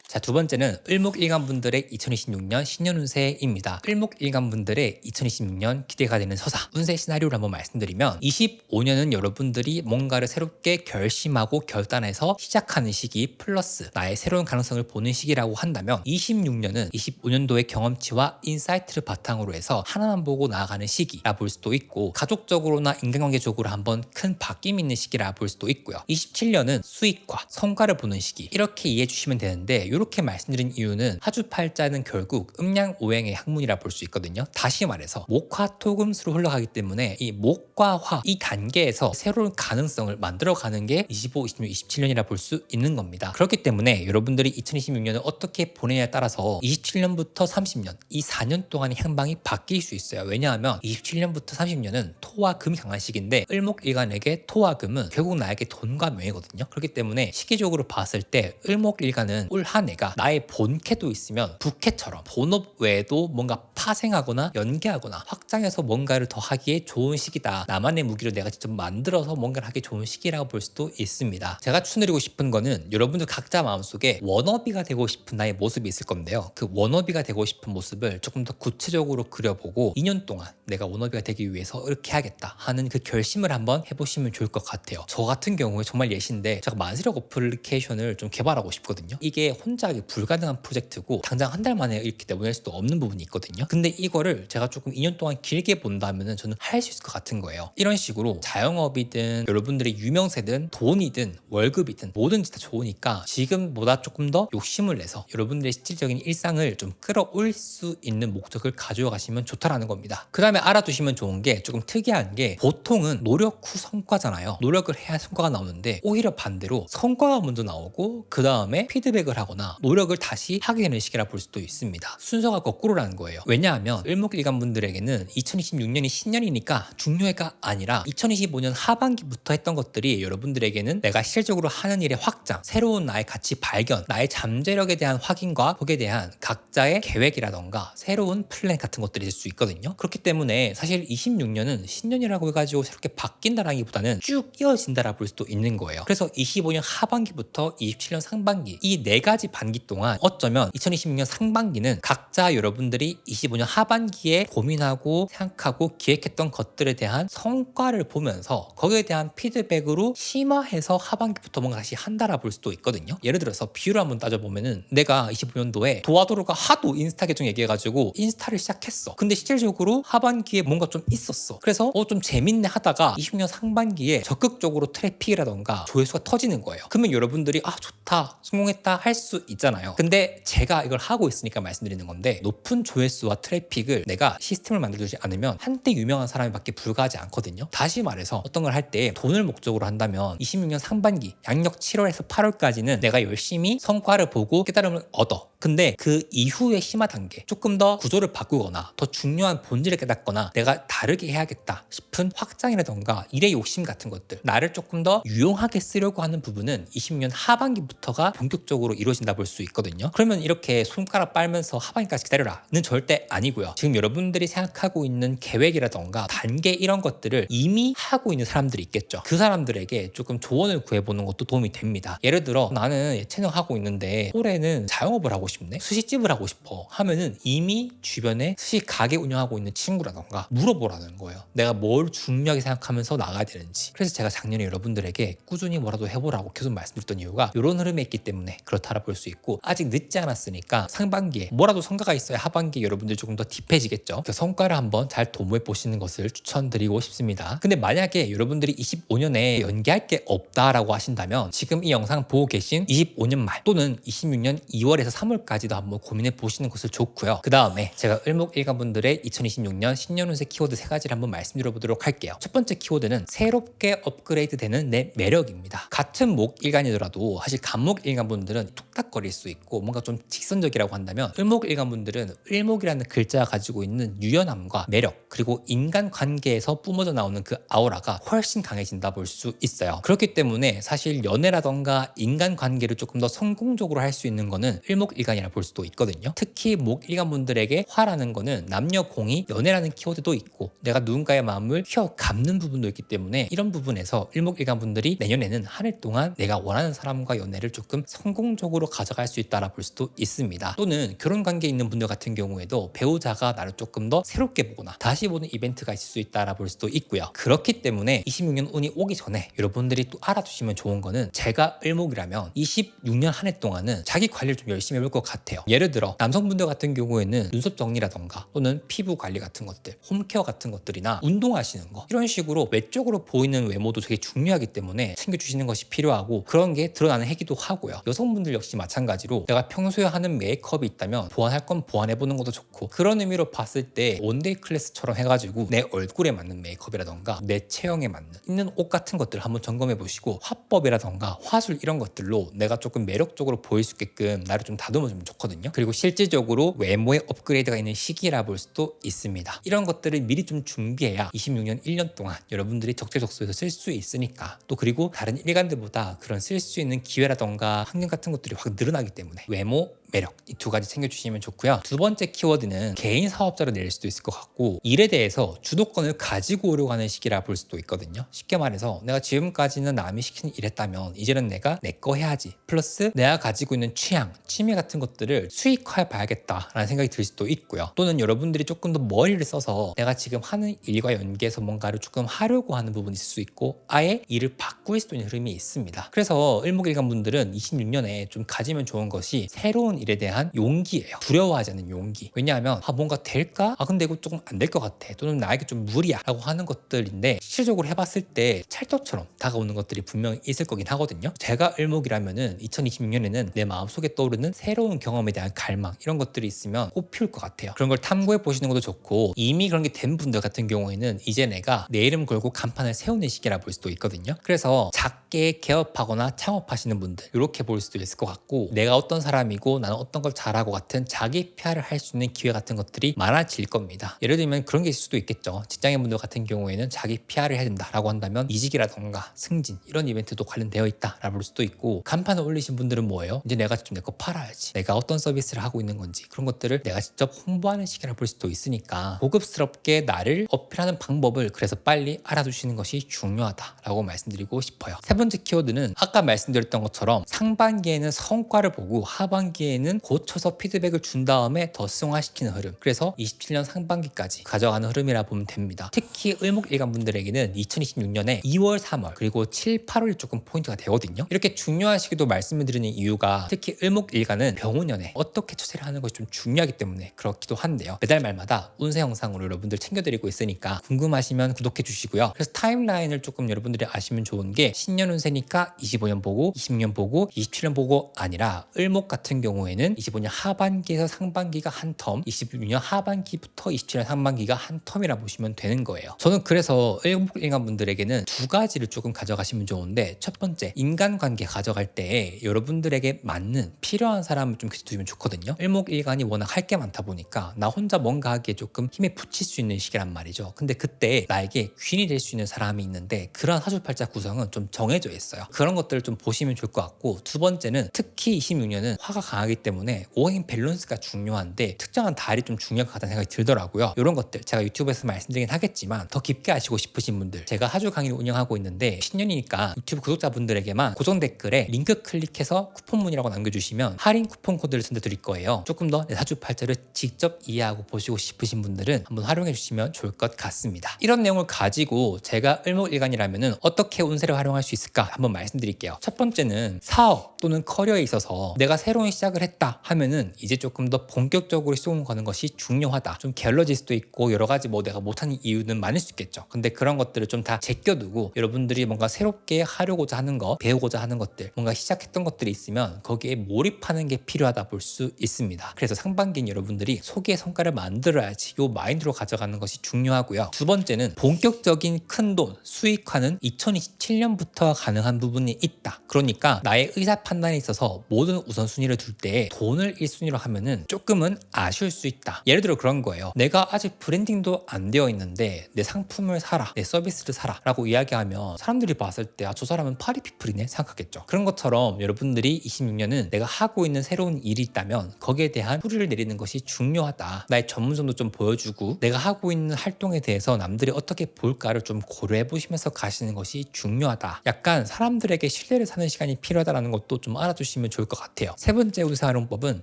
A: 자, 두 번째는 을목일간분들의 2026년 신년 운세입니다. 을목일간분들의 2026년 기대가 되는 서사, 운세 시나리오를 한번 말씀드리면, 25년은 여러분들이 뭔가를 새롭게 결심하고 결단해서 시작하는 시기 플러스 나의 새로운 가능성을 보는 시기라고 한다면, 26년은 25년도의 경험치와 인사이트를 바탕으로 해서 하나만 보고 나아가는 시기라 볼 수도 있고, 가족적으로나 인간관계적으로 한번 큰 바뀜이 있는 시기라 볼 수도 있고요. 27년은 수익과 성과를 보는 시기, 이렇게 이해해 주시면 되는데, 이렇게 말씀드린 이유는 사주팔자는 결국 음양오행의 학문이라 볼 수 있거든요. 다시 말해서 목화토금수로 흘러가기 때문에 이 목과 화, 이 단계에서 새로운 가능성을 만들어가는 게 25, 26, 27년이라 볼 수 있는 겁니다. 그렇기 때문에 여러분들이 2026년을 어떻게 보내냐에 따라서 27년부터 30년, 이 4년 동안의 향방이 바뀔 수 있어요. 왜냐하면 27년부터 30년은 토와 금이 강한 시기인데, 을목일간에게 토와 금은 결국 나에게 돈과 명예거든요. 그렇기 때문에 시기적으로 봤을 때 을목일간은 올 한 해가 나의 본캐도 있으면 부캐처럼 본업 외에도 뭔가 파생하거나 연계하거나 확장해서 뭔가를 더 하기에 좋은 시기다. 나만의 무기를 내가 직접 만들어서 뭔가를 하기 좋은 시기라고 볼 수도 있습니다. 제가 추천드리고 싶은 거는, 여러분들 각자 마음속에 워너비가 되고 싶은 나의 모습이 있을 건데요. 그 워너비가 되고 싶은 모습을 조금 더 구체적으로 그려보고 2년 동안 내가 워너비가 되기 위해서 이렇게 해야겠다 하는 그 결심을 한번 해보시면 좋을 것 같아요. 저 같은 경우에 정말 예시인데, 제가 만세력 어플리케이션을 좀 개발하고 싶거든요. 이게 혼자 하기 불가능한 프로젝트고 당장 한 달 만에 이렇게 내보낼 수도 없는 부분이 있거든요. 근데 이거를 제가 조금 2년 동안 길게 본다면 저는 할 수 있을 것 같은 거예요. 이런 식으로 자영업이든 여러분들의 유명세든 돈이든 월급이든 뭐든지 다 좋으니까 지금보다 조금 더 욕심을 내서 여러분들의 실질적인 일상을 좀 끌어올 수 있는 목적을 가져가 가시면 좋다라는 겁니다. 그 다음에 알아두시면 좋은 게, 조금 특이한 게, 보통은 노력 후 성과잖아요. 노력을 해야 성과가 나오는데 오히려 반대로 성과가 먼저 나오고 그 다음에 피드백을 하거나 노력을 다시 하게 되는 시기라 볼 수도 있습니다. 순서가 거꾸로라는 거예요. 왜냐하면 을목일간분들에게는 2026년이 신년이니까 중요해가 아니라 2025년 하반기부터 했던 것들이 여러분들에게는 내가 실질적으로 하는 일의 확장, 새로운 나의 가치 발견, 나의 잠재력에 대한 확인과 거기에 대한 각자의 계획이라던가 새로운 플랜 같은 것들이 될 수 있거든요. 그렇기 때문에 사실 26년은 신년이라고 해가지고 새롭게 바뀐다라기보다는 쭉 이어진다라 볼 수도 있는 거예요. 그래서 25년 하반기부터 27년 상반기, 이 네 가지 반기 동안 어쩌면 2026년 상반기는 각자 여러분들이 25년 하반기에 고민하고 생각하고 기획했던 것들에 대한 성과를 보면서 거기에 대한 피드백으로 심화해서 하반기부터 뭔가 다시 한다라 볼 수도 있거든요. 예를 들어서 비율을 한번 따져보면은 내가 25년도에 도와도로가 하도 인스타 계정 얘기해가지고 인스타를 시작했어. 근데 실질적으로 하반기에 뭔가 좀 있었어. 그래서 좀 재밌네 하다가 26년 상반기에 적극적으로 트래픽이라던가 조회수가 터지는 거예요. 그러면 여러분들이 좋다, 성공했다 할 수 있잖아요. 근데 제가 이걸 하고 있으니까 말씀드리는 건데, 높은 조회수와 트래픽을 내가 시스템을 만들어주지 않으면 한때 유명한 사람이 밖에 불과하지 않거든요. 다시 말해서 어떤 걸 할 때 돈을 목적으로 한다면 26년 상반기 양력 7월에서 8월까지는 내가 열심히 성과를 보고 깨달음을 얻어. 근데 그 이후의 심화 단계, 조금 더 구조를 바꾸거나 더 중요한 본질을 깨닫거나 내가 다르게 해야겠다 싶은 확장이라던가 일의 욕심 같은 것들, 나를 조금 더 유용하게 쓰려고 하는 부분은 26년 하반기부터가 본격적으로 이루어진다 볼 수 있거든요. 그러면 이렇게 손가락 빨면서 하반기까지 기다려라는 절대 아니고요. 지금 여러분들이 생각하고 있는 계획이라던가 단계 이런 것들을 이미 하고 있는 사람들이 있겠죠. 그 사람들에게 조금 조언을 구해보는 것도 도움이 됩니다. 예를 들어 나는 예체능 하고 있는데 올해는 자영업을 하고 싶네, 스시집을 하고 싶어 하면은 이미 주변에 스시 가게 운영하고 있는 친구라던가 물어보라는 거예요. 내가 뭘 중요하게 생각하면서 나가야 되는지. 그래서 제가 작년에 여러분들에게 꾸준히 뭐라도 해보라고 계속 말씀드렸던 이유가 이런 흐름에 있기 때문에 그렇다라 볼 수 있고, 아직 늦지 않았으니까 상반기에 뭐라도 성과가 있어야 하반기에 여러분들이 조금 더 딥해지겠죠. 그 성과를 한번 잘 도모해 보시는 것을 추천드리고 싶습니다. 근데 만약에 여러분들이 25년에 연기할 게 없다라고 하신다면 지금 이 영상 보고 계신 25년 말 또는 26년 2월에서 3월까지도 한번 고민해 보시는 것을 좋고요. 그 다음에 제가 을목일간분들의 2026년 신년운세 키워드 3가지를 한번 말씀드려 보도록 할게요. 첫 번째 키워드는 새롭게 업그레이드 되는 내 매력입니다. 같은 목일간이더라도 사실 간목일간분들은 툭탁거릴 수 있고 뭔가 좀 직선적이라고 한다면, 을목일간분들은 을목이라는 글자가 가지고 있는 유연함과 매력, 그리고 인간관계에서 뿜어져 나오는 그 아우라가 훨씬 강해진다 볼 수 있어요. 그렇기 때문에 사실 연애라던가 인간관계를 조금 더 성공적으로 할 수 있는 거는 을목일간이라 볼 수도 있거든요. 특히 목일간분들에게 화라는 거는 남녀 공이 연애라는 키워드도 있고 내가 누군가의 마음을 휘어감는 부분도 있기 때문에 이런 부분에서 을목일간분들이 내년에는 한 해 동안 내가 원하는 사람과 연애를 조금 성공적으로 가져갈 수 있다라 볼 수도 있습니다. 또는 결혼관계에 있는 분들 같은 경우에도 배우자가 나를 조금 더 새롭게 보거나 다시 보는 이벤트가 있을 수 있다라 볼 수도 있고요. 그렇기 때문에 26년 운이 오기 전에 여러분들이 또 알아두시면 좋은 거는, 제가 을목이라면 26년 한 해 동안은 자기 관리를 좀 열심히 해볼 것 같아요. 예를 들어 남성분들 같은 경우에는 눈썹 정리라던가 또는 피부 관리 같은 것들, 홈케어 같은 것들이나 운동하시는 거, 이런 식으로 외적으로 보이는 외모도 되게 중요하기 때문에 챙겨주시는 것이 필요하고, 그런 게 드러나는 해기도 하고요. 여성분들 역시 마찬가지로 내가 평소에 하는 메이크업이 있다면 보완할 건 보완해보는 것도 좋고, 그런 의미로 봤을 때 원데이 클래스처럼 해가지고 내 얼굴에 맞는 메이크업이라던가 내 체형에 맞는 있는 옷 같은 것들을 한번 점검해 보시고, 화법이라던가 화술 이런 것들로 내가 조금 매력적으로 보일 수 있게끔 나를 좀 다듬어주면 좋거든요. 그리고 실질적으로 외모의 업그레이드가 있는 시기라 볼 수도 있습니다. 이런 것들을 미리 좀 준비해야 26년 1년 동안 여러분들이 적재적소에서 쓸 수 있으니까, 또 그리고 다른 일간들보다 그런 쓸 수 있는 기회라던가 환경 같은 것들이 확 늘어나기 때문에 외모, 매력, 이 2가지 챙겨주시면 좋고요. 두 번째 키워드는 개인 사업자로 내릴 수도 있을 것 같고, 일에 대해서 주도권을 가지고 오려고 하는 시기라 볼 수도 있거든요. 쉽게 말해서 내가 지금까지는 남이 시키는 일 했다면 이제는 내가 내 거 해야지, 플러스 내가 가지고 있는 취향, 취미 같은 것들을 수익화해 봐야겠다라는 생각이 들 수도 있고요. 또는 여러분들이 조금 더 머리를 써서 내가 지금 하는 일과 연계해서 뭔가를 조금 하려고 하는 부분이 있을 수 있고, 아예 일을 바꿀 수도 있는 흐름이 있습니다. 그래서 을목일간분들은 26년에 좀 가지면 좋은 것이 새로운 일에 대한 용기예요. 두려워하지 않는 용기. 왜냐하면 뭔가 될까? 근데 이거 조금 안 될 것 같아, 또는 나에게 좀 무리야 라고 하는 것들인데, 실질적으로 해봤을 때 찰떡처럼 다가오는 것들이 분명히 있을 거긴 하거든요. 제가 을목이라면은 2026년에는 내 마음속에 떠오르는 새로운 경험에 대한 갈망, 이런 것들이 있으면 꼭 피울 것 같아요. 그런 걸 탐구해 보시는 것도 좋고, 이미 그런 게 된 분들 같은 경우에는 이제 내가 내 이름 걸고 간판을 세우는 시기라 볼 수도 있거든요. 그래서 작게 개업하거나 창업하시는 분들, 이렇게 볼 수도 있을 것 같고, 내가 어떤 사람이고 나는 어떤 걸 잘하고 같은 자기 PR을 할 수 있는 기회 같은 것들이 많아질 겁니다. 예를 들면 그런 게 있을 수도 있겠죠. 직장인분들 같은 경우에는 자기 PR을 해야 된다라고 한다면 이직이라던가 승진 이런 이벤트도 관련되어 있다라고 볼 수도 있고, 간판을 올리신 분들은 뭐예요? 이제 내가 좀 내 거 팔아야지, 내가 어떤 서비스를 하고 있는 건지 그런 것들을 내가 직접 홍보하는 시기라 볼 수도 있으니까 고급스럽게 나를 어필하는 방법을 그래서 빨리 알아두시는 것이 중요하다라고 말씀드리고 싶어요. 세 번째 키워드는 아까 말씀드렸던 것처럼 상반기에는 성과를 보고 하반기에는 고쳐서 피드백을 준 다음에 더 승화시키는 흐름, 그래서 27년 상반기까지 가져가는 흐름이라 보면 됩니다. 특히 을목일간 분들에게는 2026년에 2월, 3월 그리고 7, 8월이 조금 포인트가 되거든요. 이렇게 중요한 시기도 말씀을 드리는 이유가 특히 을목일간은 병운년에 어떻게 처세를 하는 것이 좀 중요하기 때문에 그렇기도 한데요. 매달 말마다 운세 영상으로 여러분들 챙겨드리고 있으니까 궁금하시면 구독해 주시고요. 그래서 타임라인을 조금 여러분들이 아시면 좋은 게 신년 운세니까 25년 보고 26년 보고 27년 보고 아니라 을목 같은 경우에는 25년 하반기에서 상반기가 한 텀, 26년 하반기부터 27년 상반기가 한 텀이라 보시면 되는 거예요. 저는 그래서 을목일간 분들에게는 두 가지를 조금 가져가시면 좋은데, 첫 번째 인간관계 가져갈 때 여러분들에게 맞는 필요한 사람을 좀 두시면 좋거든요. 을목일간이 워낙 할 게 많다 보니까 나 혼자 뭔가 하기에 조금 힘에 붙일 수 있는 시기란 말이죠. 근데 그때 나에게 귀인이 될 수 있는 사람이 있는데 그런 사주팔자 구성은 좀 정해져 있어요. 그런 것들을 좀 보시면 좋을 것 같고, 두 번째는 특히 26년은 화가 강하기 때문에 오행 밸런스가 중요한데 특정한 달이 좀 중요할 것 같다는 생각이 들더라고요. 이런 것들 제가 유튜브에서 말씀드리긴 하겠지만 더 깊게 아시고 싶으신 분들, 제가 하주 강의를 운영하고 있는데 신년이니까 유튜브 구독자분들에게만 고정 댓글에 링크 클릭해서 쿠폰문이라고 남겨주시면 할인 쿠폰 코드를 전해드릴 거예요. 조금 더 내 사주팔자를 직접 이해하고 보시고 싶으신 분들은 한번 활용해 주시면 좋을 것 같습니다. 이런 내용을 가지고 제가 을목일간이라면 어떻게 운세를 활용할 수 있을까 한번 말씀드릴게요. 첫 번째는 사업 또는 커리어에 있어서 내가 새로운 시작을 했다 하면은 이제 조금 더 본격적으로 시도를 거는 것이 중요하다. 좀 게을러질 수도 있고 여러 가지 뭐 내가 못하는 이유는 많을 수 있겠죠. 근데 그런 것들을 좀 다 제껴두고 여러분들이 뭔가 새롭게 하려고자 하는 거, 배우고자 하는 것들, 뭔가 시작했던 것들이 있으면 거기에 몰입하는 게 필요하다 볼 수 있습니다. 그래서 상반기인 여러분들이 소기의 성과를 만들어야지 요 마인드로 가져가는 것이 중요하고요. 두 번째는 본격적인 큰돈 수익화는 2027년부터 가능한 부분이 있다. 그러니까 나의 의사 판단에 있어서 모든 우선순위를 둘 때 돈을 1순위로 하면은 조금은 아쉬울 수 있다. 예를 들어 그런 거예요. 내가 아직 브랜딩도 안 되어 있는데 내 상품을 사라, 내 서비스를 사라 라고 이야기하면 사람들이 봤을 때 아, 저 사람은 파리피플이네 생각하겠죠. 그런 것처럼 여러분들이 26년은 내가 하고 있는 새로운 일이 있다면 거기에 대한 뿌리를 내리는 것이 중요하다. 나의 전문성도 좀 보여주고 내가 하고 있는 활동에 대해서 남들이 어떻게 볼까를 좀 고려해 보시면서 가시는 것이 중요하다. 약간 사람들에게 신뢰를 사는 시간이 필요하다는 것도 좀 알아두시면 좋을 것 같아요. 세 번째 운세 활용법은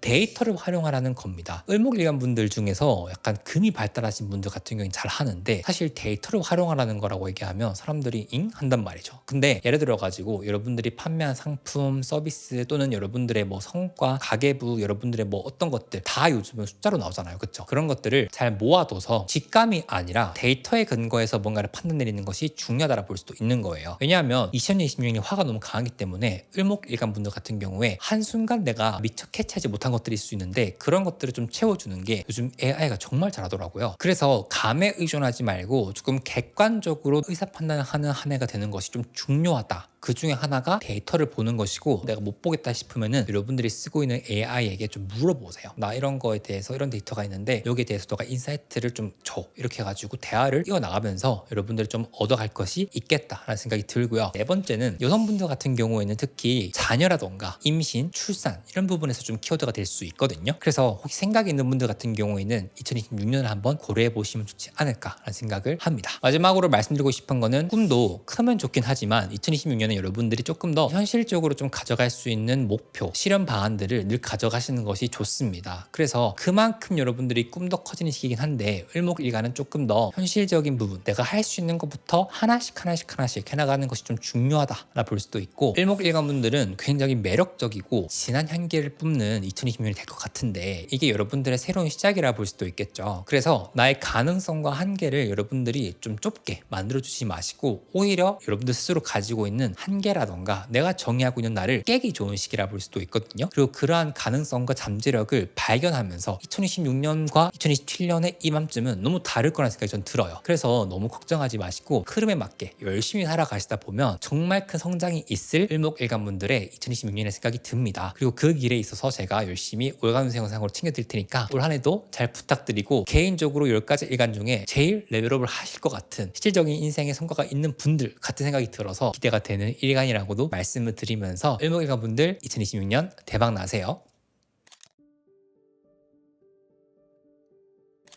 A: 데이터를 활용하라는 겁니다. 을목일간 분들 중에서 약간 금이 발달하신 분들 같은 경우는 잘 하는데 사실 데이터를 활용하라는 거라고 얘기하면 사람들이 잉? 한단 말이죠. 근데 예를 들어 가지고 여러분들이 판매한 상품, 서비스 또는 여러분들의 뭐 성과, 가계부, 여러분들의 뭐 어떤 것들 다 요즘은 숫자로 나오잖아요. 그렇죠? 그런 것들을 잘 모아둬서 직감이 아니라 데이터에 근거해서 뭔가를 판단 내리는 것이 중요하다고 볼 수도 있는 거예요. 왜냐하면 2026년이 화가 너무 강하기 때문에 을목일간 분들 같은 경우에 한순간 내가 미처 캐치하지 못한 것들이 있을 수 있는데 그런 것들을 좀 채워주는 게 요즘 AI가 정말 잘하더라고요. 그래서 감에 의존하지 말고 조금 객관적으로 의사 판단하는 한 해가 되는 것이 좀 중요하다. 그 중에 하나가 데이터를 보는 것이고, 내가 못 보겠다 싶으면은 여러분들이 쓰고 있는 AI에게 좀 물어보세요. 나 이런 거에 대해서 이런 데이터가 있는데 여기에 대해서 너가 인사이트를 좀 줘. 이렇게 해가지고 대화를 이어나가면서 여러분들이 좀 얻어갈 것이 있겠다라는 생각이 들고요. 네 번째는 여성분들 같은 경우에는 특히 자녀라던가 임신, 출산 이런 부분에서 좀 키워드가 될 수 있거든요. 그래서 혹시 생각이 있는 분들 같은 경우에는 2026년을 한번 고려해 보시면 좋지 않을까라는 생각을 합니다. 마지막으로 말씀드리고 싶은 거는 꿈도 크면 좋긴 하지만 2026년에 여러분들이 조금 더 현실적으로 좀 가져갈 수 있는 목표, 실현 방안들을 늘 가져가시는 것이 좋습니다. 그래서 그만큼 여러분들이 꿈도 커지는 시기이긴 한데 을목일간은 조금 더 현실적인 부분, 내가 할 수 있는 것부터 하나씩 해나가는 것이 좀 중요하다라 볼 수도 있고, 을목일간 분들은 굉장히 매력적이고 진한 향기를 뿜는 2026년이 될 것 같은데 이게 여러분들의 새로운 시작이라 볼 수도 있겠죠. 그래서 나의 가능성과 한계를 여러분들이 좀 좁게 만들어주지 마시고 오히려 여러분들 스스로 가지고 있는 한계라던가 내가 정의하고 있는 나를 깨기 좋은 시기라 볼 수도 있거든요. 그리고 그러한 가능성과 잠재력을 발견하면서 2026년과 2027년의 이맘쯤은 너무 다를 거라는 생각이 전 들어요. 그래서 너무 걱정하지 마시고 흐름에 맞게 열심히 살아가시다 보면 정말 큰 성장이 있을 일목일관분들의 2026년의 생각이 듭니다. 그리고 그 길에 있어서 제가 열심히 올가운세 영상으로 챙겨드릴 테니까 올 한해도 잘 부탁드리고, 개인적으로 10가지 일간 중에 제일 레벨업을 하실 것 같은 실질적인 인생의 성과가 있는 분들 같은 생각이 들어서 기대가 되는 일간이라고도 말씀을 드리면서, 일목일관분들 2026년 대박 나세요.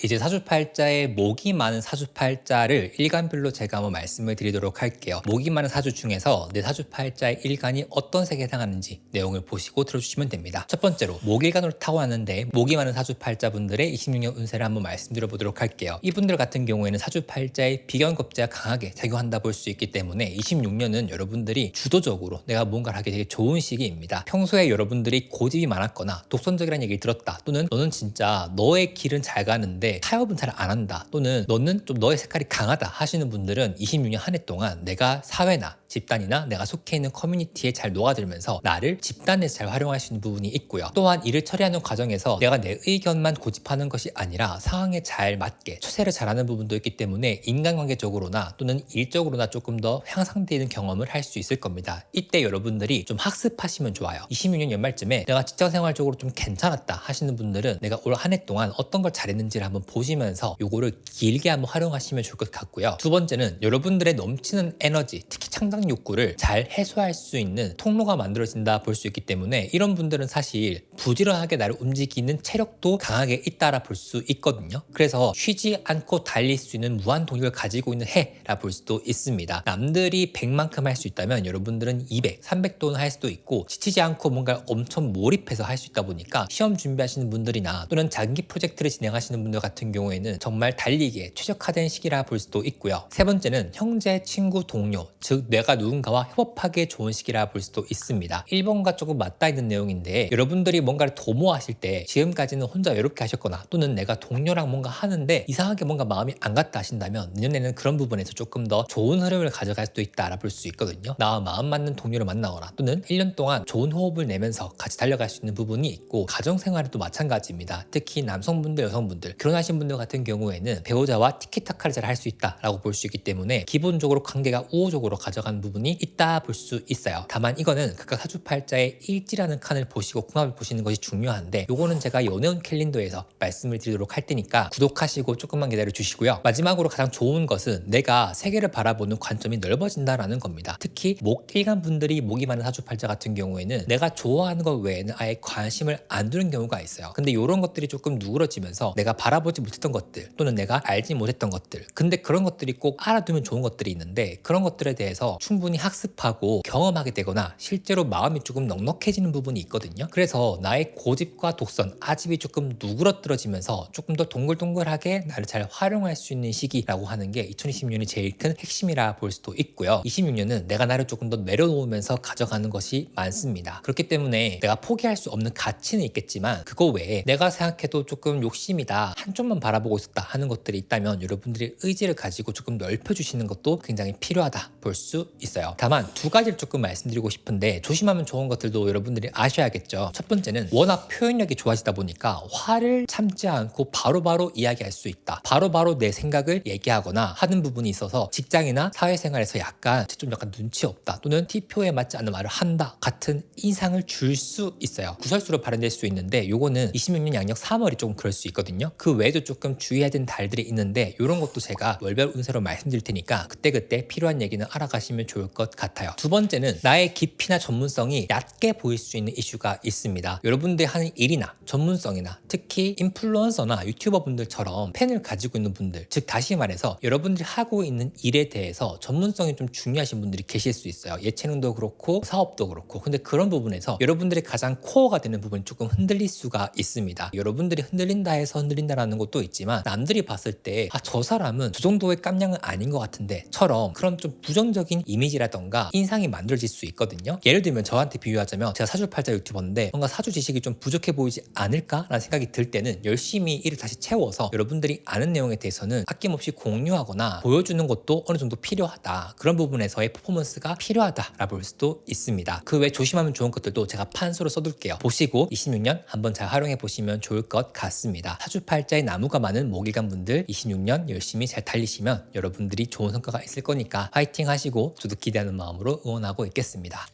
A: 이제 사주팔자에 목이 많은 사주팔자를 일간별로 제가 한번 말씀을 드리도록 할게요. 목이 많은 사주 중에서 내 사주팔자의 일간이 어떤 색에 해당하는지 내용을 보시고 들어주시면 됩니다. 첫 번째로 목일간으로 타고났는데 목이 많은 사주팔자분들의 26년 운세를 한번 말씀드려보도록 할게요. 이분들 같은 경우에는 사주팔자의 비견겁제가 강하게 작용한다 볼 수 있기 때문에 26년은 여러분들이 주도적으로 내가 뭔가를 하기 되게 좋은 시기입니다. 평소에 여러분들이 고집이 많았거나 독선적이라는 얘기를 들었다, 또는 너는 진짜 너의 길은 잘 가는데 타협은 잘 안 한다, 또는 너는 좀 너의 색깔이 강하다 하시는 분들은 26년 한 해 동안 내가 사회나 집단이나 내가 속해 있는 커뮤니티에 잘 녹아들면서 나를 집단에서 잘 활용할 수 있는 부분이 있고요. 또한 일을 처리하는 과정에서 내가 내 의견만 고집하는 것이 아니라 상황에 잘 맞게 처세를 잘하는 부분도 있기 때문에 인간관계적으로나 또는 일적으로나 조금 더 향상되는 경험을 할 수 있을 겁니다. 이때 여러분들이 좀 학습하시면 좋아요. 26년 연말쯤에 내가 직장생활적으로 좀 괜찮았다 하시는 분들은 내가 올 한 해 동안 어떤 걸 잘했는지를 한번 보시면서 요거를 길게 한번 활용하시면 좋을 것 같고요. 두 번째는 여러분들의 넘치는 에너지, 특히 창작 욕구를 잘 해소할 수 있는 통로가 만들어진다 볼 수 있기 때문에 이런 분들은 사실 부지런하게 나를 움직이는 체력도 강하게 잇따라 볼 수 있거든요. 그래서 쉬지 않고 달릴 수 있는 무한 동력을 가지고 있는 해라 볼 수도 있습니다. 남들이 100만큼 할 수 있다면 여러분들은 200, 300도는 할 수도 있고, 지치지 않고 뭔가 엄청 몰입해서 할 수 있다 보니까 시험 준비하시는 분들이나 또는 장기 프로젝트를 진행하시는 분들 같은 경우에는 정말 달리기에 최적화된 시기라 볼 수도 있고요. 세 번째는 형제, 친구, 동료, 즉 내가 누군가와 협업하기에 좋은 시기라 볼 수도 있습니다. 1번과 조금 맞닿아 있는 내용인데, 여러분들이 뭔가를 도모하실 때 지금까지는 혼자 외롭게 하셨거나 또는 내가 동료랑 뭔가 하는데 이상하게 뭔가 마음이 안 갔다 하신다면 내년에는 그런 부분에서 조금 더 좋은 흐름을 가져갈 수도 있다 알아볼 수 있거든요. 나와 마음 맞는 동료를 만나거나 또는 1년 동안 좋은 호흡을 내면서 같이 달려갈 수 있는 부분이 있고, 가정생활에도 마찬가지입니다. 특히 남성분들, 여성분들, 결혼하신 분들 같은 경우에는 배우자와 티키타카를 잘 할 수 있다라고 볼 수 있기 때문에 기본적으로 관계가 우호적으로 가져가는 부분이 있다 볼 수 있어요. 다만 이거는 각각 사주팔자의 일지라는 칸을 보시고 궁합을 보시는 것이 중요한데, 요거는 제가 연애운 캘린더에서 말씀을 드리도록 할 테니까 구독하시고 조금만 기다려 주시고요. 마지막으로 가장 좋은 것은 내가 세계를 바라보는 관점이 넓어진다라는 겁니다. 특히 목일간 분들이 목이 많은 사주팔자 같은 경우에는 내가 좋아하는 것 외에는 아예 관심을 안 두는 경우가 있어요. 근데 이런 것들이 조금 누그러지면서 내가 바라보지 못했던 것들 또는 내가 알지 못했던 것들, 근데 그런 것들이 꼭 알아두면 좋은 것들이 있는데 그런 것들에 대해서 충분히 학습하고 경험하게 되거나 실제로 마음이 조금 넉넉해지는 부분이 있거든요. 그래서 나의 고집과 독선, 아집이 조금 누그러뜨려지면서 조금 더 동글동글하게 나를 잘 활용할 수 있는 시기라고 하는 게 2026년이 제일 큰 핵심이라 볼 수도 있고요. 26년은 내가 나를 조금 더 내려놓으면서 가져가는 것이 많습니다. 그렇기 때문에 내가 포기할 수 없는 가치는 있겠지만 그거 외에 내가 생각해도 조금 욕심이다, 한쪽만 바라보고 있었다 하는 것들이 있다면 여러분들이 의지를 가지고 조금 넓혀주시는 것도 굉장히 필요하다 볼 수 있어요. 다만 두 가지를 조금 말씀드리고 싶은데, 조심하면 좋은 것들도 여러분들이 아셔야겠죠. 첫 번째는 워낙 표현력이 좋아지다 보니까 화를 참지 않고 바로바로 이야기할 수 있다, 바로바로 내 생각을 얘기하거나 하는 부분이 있어서 직장이나 사회생활에서 약간 눈치 없다 또는 티표에 맞지 않는 말을 한다 같은 인상을 줄 수 있어요. 구설수로 발현될 수 있는데 요거는 26년 양력 3월이 조금 그럴 수 있거든요. 그 외에도 조금 주의해야 되는 달들이 있는데 이런 것도 제가 월별 운세로 말씀드릴 테니까 그때그때 필요한 얘기는 알아가시면 좋을 것 같아요. 두 번째는 나의 깊이나 전문성이 얕게 보일 수 있는 이슈가 있습니다. 여러분들이 하는 일이나 전문성이나 특히 인플루언서나 유튜버 분들처럼 팬을 가지고 있는 분들, 즉 다시 말해서 여러분들이 하고 있는 일에 대해서 전문성이 좀 중요하신 분들이 계실 수 있어요. 예체능도 그렇고 사업도 그렇고. 근데 그런 부분에서 여러분들이 가장 코어가 되는 부분이 조금 흔들릴 수가 있습니다. 여러분들이 흔들린다 해서 흔들린다라는 받는 것도 있지만 남들이 봤을 때 저 사람은 저 정도의 깜냥은 아닌 것 같은데 처럼 그런 좀 부정적인 이미지라던가 인상이 만들어질 수 있거든요. 예를 들면 저한테 비유하자면 제가 사주팔자 유튜버인데 뭔가 사주 지식이 좀 부족해 보이지 않을까라는 생각이 들 때는 열심히 이를 다시 채워서 여러분들이 아는 내용에 대해서는 아낌없이 공유하거나 보여주는 것도 어느 정도 필요하다. 그런 부분에서의 퍼포먼스가 필요하다라고 볼 수도 있습니다. 그 외 조심하면 좋은 것들도 제가 판서로 써둘게요. 보시고 26년 한번 잘 활용해 보시면 좋을 것 같습니다. 사주팔자에 나무가 많은 목일간 분들 26년 열심히 잘 달리시면 여러분들이 좋은 성과가 있을 거니까 화이팅 하시고 저도 기대하는 마음으로 응원하고 있겠습니다.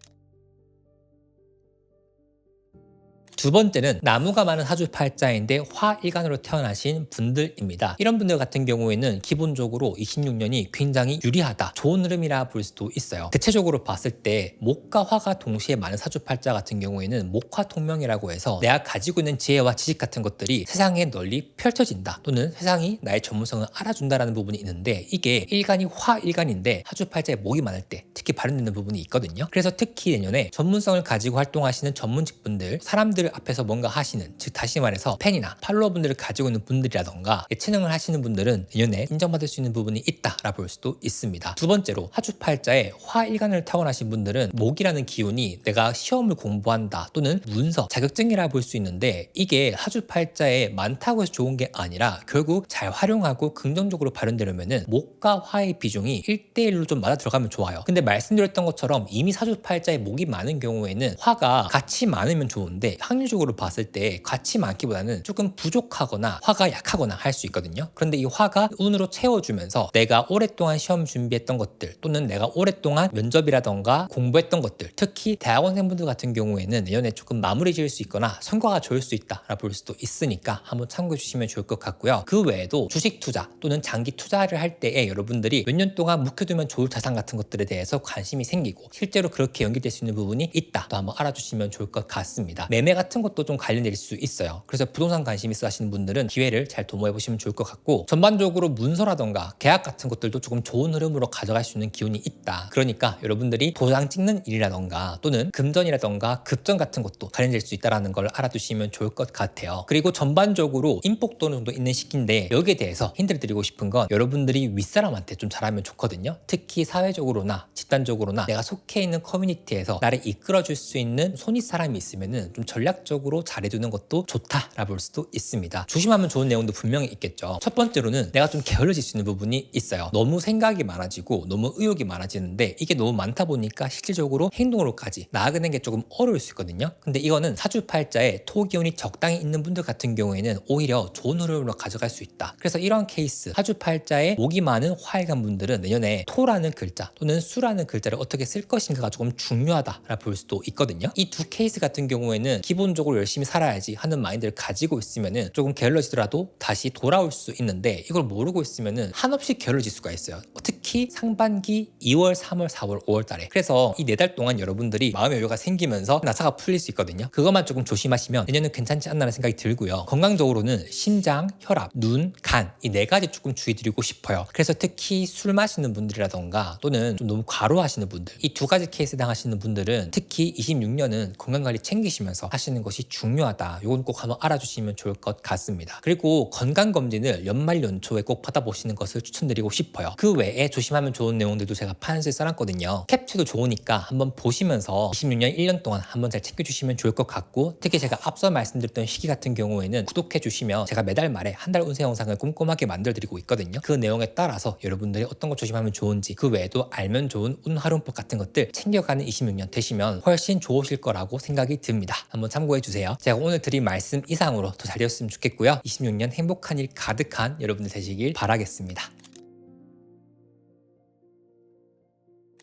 A: 두 번째는 나무가 많은 사주팔자인데 화일간으로 태어나신 분들입니다. 이런 분들 같은 경우에는 기본적으로 26년이 굉장히 유리하다, 좋은 흐름이라 볼 수도 있어요. 대체적으로 봤을 때 목과 화가 동시에 많은 사주팔자 같은 경우에는 목화통명이라고 해서 내가 가지고 있는 지혜와 지식 같은 것들이 세상에 널리 펼쳐진다, 또는 세상이 나의 전문성을 알아준다라는 부분이 있는데, 이게 일간이 화일간인데 사주팔자에 목이 많을 때 특히 발현되는 부분이 있거든요. 그래서 특히 내년에 전문성을 가지고 활동하시는 전문직분들, 사람들 앞에서 뭔가 하시는, 즉 다시 말해서 팬이나 팔로워분들을 가지고 있는 분들이라던가 예체능을 하시는 분들은 내년에 인정받을 수 있는 부분이 있다라 볼 수도 있습니다. 두 번째로 사주팔자에 화일간을 타고나신 분들은 목이라는 기운이 내가 시험을 공부한다 또는 문서, 자격증이라 볼 수 있는데, 이게 사주팔자에 많다고 해서 좋은 게 아니라 결국 잘 활용하고 긍정적으로 발현되려면은 목과 화의 비중이 1대1로 좀 맞아 들어가면 좋아요. 근데 말씀드렸던 것처럼 이미 사주팔자에 목이 많은 경우에는 화가 같이 많으면 좋은데 확률적으로 봤을 때 같이 많기보다는 조금 부족하거나 화가 약하거나 할 수 있거든요. 그런데 이 화가 운으로 채워주면서 내가 오랫동안 시험 준비했던 것들, 또는 내가 오랫동안 면접이라던가 공부했던 것들, 특히 대학원생분들 같은 경우에는 내년에 조금 마무리 지을 수 있거나 성과가 좋을 수 있다라 볼 수도 있으니까 한번 참고해 주시면 좋을 것 같고요. 그 외에도 주식 투자 또는 장기 투자를 할 때에 여러분들이 몇 년 동안 묵혀두면 좋을 자산 같은 것들에 대해서 관심이 생기고 실제로 그렇게 연결될 수 있는 부분이 있다, 또 한번 알아주시면 좋을 것 같습니다. 매매 같은 것도 좀 관련될 수 있어요. 그래서 부동산 관심 있어 하시는 분들은 기회를 잘 도모해 보시면 좋을 것 같고, 전반적으로 문서라던가 계약 같은 것들도 조금 좋은 흐름으로 가져갈 수 있는 기운이 있다. 그러니까 여러분들이 도장 찍는 일이라던가 또는 금전이라던가 급전 같은 것도 관련될 수 있다는 걸 알아두시면 좋을 것 같아요. 그리고 전반적으로 인복도 어느 정도 있는 시기인데, 여기에 대해서 힌트를 드리고 싶은 건 여러분들이 윗사람한테 좀 잘하면 좋거든요. 특히 사회적으로나 집단적으로나 내가 속해 있는 커뮤니티에서 나를 이끌어줄 수 있는 손윗 사람이 있으면은 좀 전략적으로 잘해주는 것도 좋다라 볼 수도 있습니다. 조심하면 좋은 내용도 분명히 있겠죠. 첫 번째로는 내가 좀 게을러질 수 있는 부분이 있어요. 너무 생각이 많아지고 너무 의욕이 많아지는데, 이게 너무 많다 보니까 실질적으로 행동으로까지 나아가는 게 조금 어려울 수 있거든요. 근데 이거는 사주팔자에 토기운이 적당히 있는 분들 같은 경우에는 오히려 좋은 흐름으로 가져갈 수 있다. 그래서 이런 케이스, 사주팔자에 목이 많은 화일간 분들은 내년에 토라는 글자 또는 수라는 글자를 어떻게 쓸 것인가가 조금 중요하다라 볼 수도 있거든요. 이 두 케이스 같은 경우에는 기본적으로 열심히 살아야지 하는 마인드를 가지고 있으면은 조금 게을러지더라도 다시 돌아올 수 있는데, 이걸 모르고 있으면은 한없이 게을러질 수가 있어요. 특히 상반기 2월, 3월, 4월, 5월 달에. 그래서 이 4달 동안 여러분들이 마음의 여유가 생기면서 나사가 풀릴 수 있거든요. 그것만 조금 조심하시면 내년은 괜찮지 않나라는 생각이 들고요. 건강적으로는 심장, 혈압, 눈, 간, 이 4가지 조금 주의 드리고 싶어요. 그래서 특히 술 마시는 분들이라던가 또는 좀 너무 과로하시는 분들, 이 2가지 케이스에 당하시는 분들은 특히 26년은 건강관리 챙기시면서 하시는 것이 중요하다. 이건 꼭 한번 알아주시면 좋을 것 같습니다. 그리고 건강검진을 연말 연초에 꼭 받아보시는 것을 추천드리고 싶어요. 그 외에 조심하면 좋은 내용들도 제가 판서에 써놨거든요. 캡처도 좋으니까 한번 보시면서 26년 1년 동안 한번 잘 챙겨주시면 좋을 것 같고, 특히 제가 앞서 말씀드렸던 시기 같은 경우에는 구독해주시면 제가 매달 말에 한 달 운세 영상을 꼼꼼하게 만들어드리고 있거든요. 그 내용에 따라서 여러분들이 어떤 거 조심하면 좋은지, 그 외에도 알면 좋은 운 활용법 같은 것들 챙겨가는 26년 되시면 훨씬 좋으실 거라고 생각이 듭니다. 한번 참고해주세요. 제가 오늘 드린 말씀 이상으로 더 잘 되었으면 좋겠고요. 26년 행복한 일 가득한 여러분들 되시길 바라겠습니다.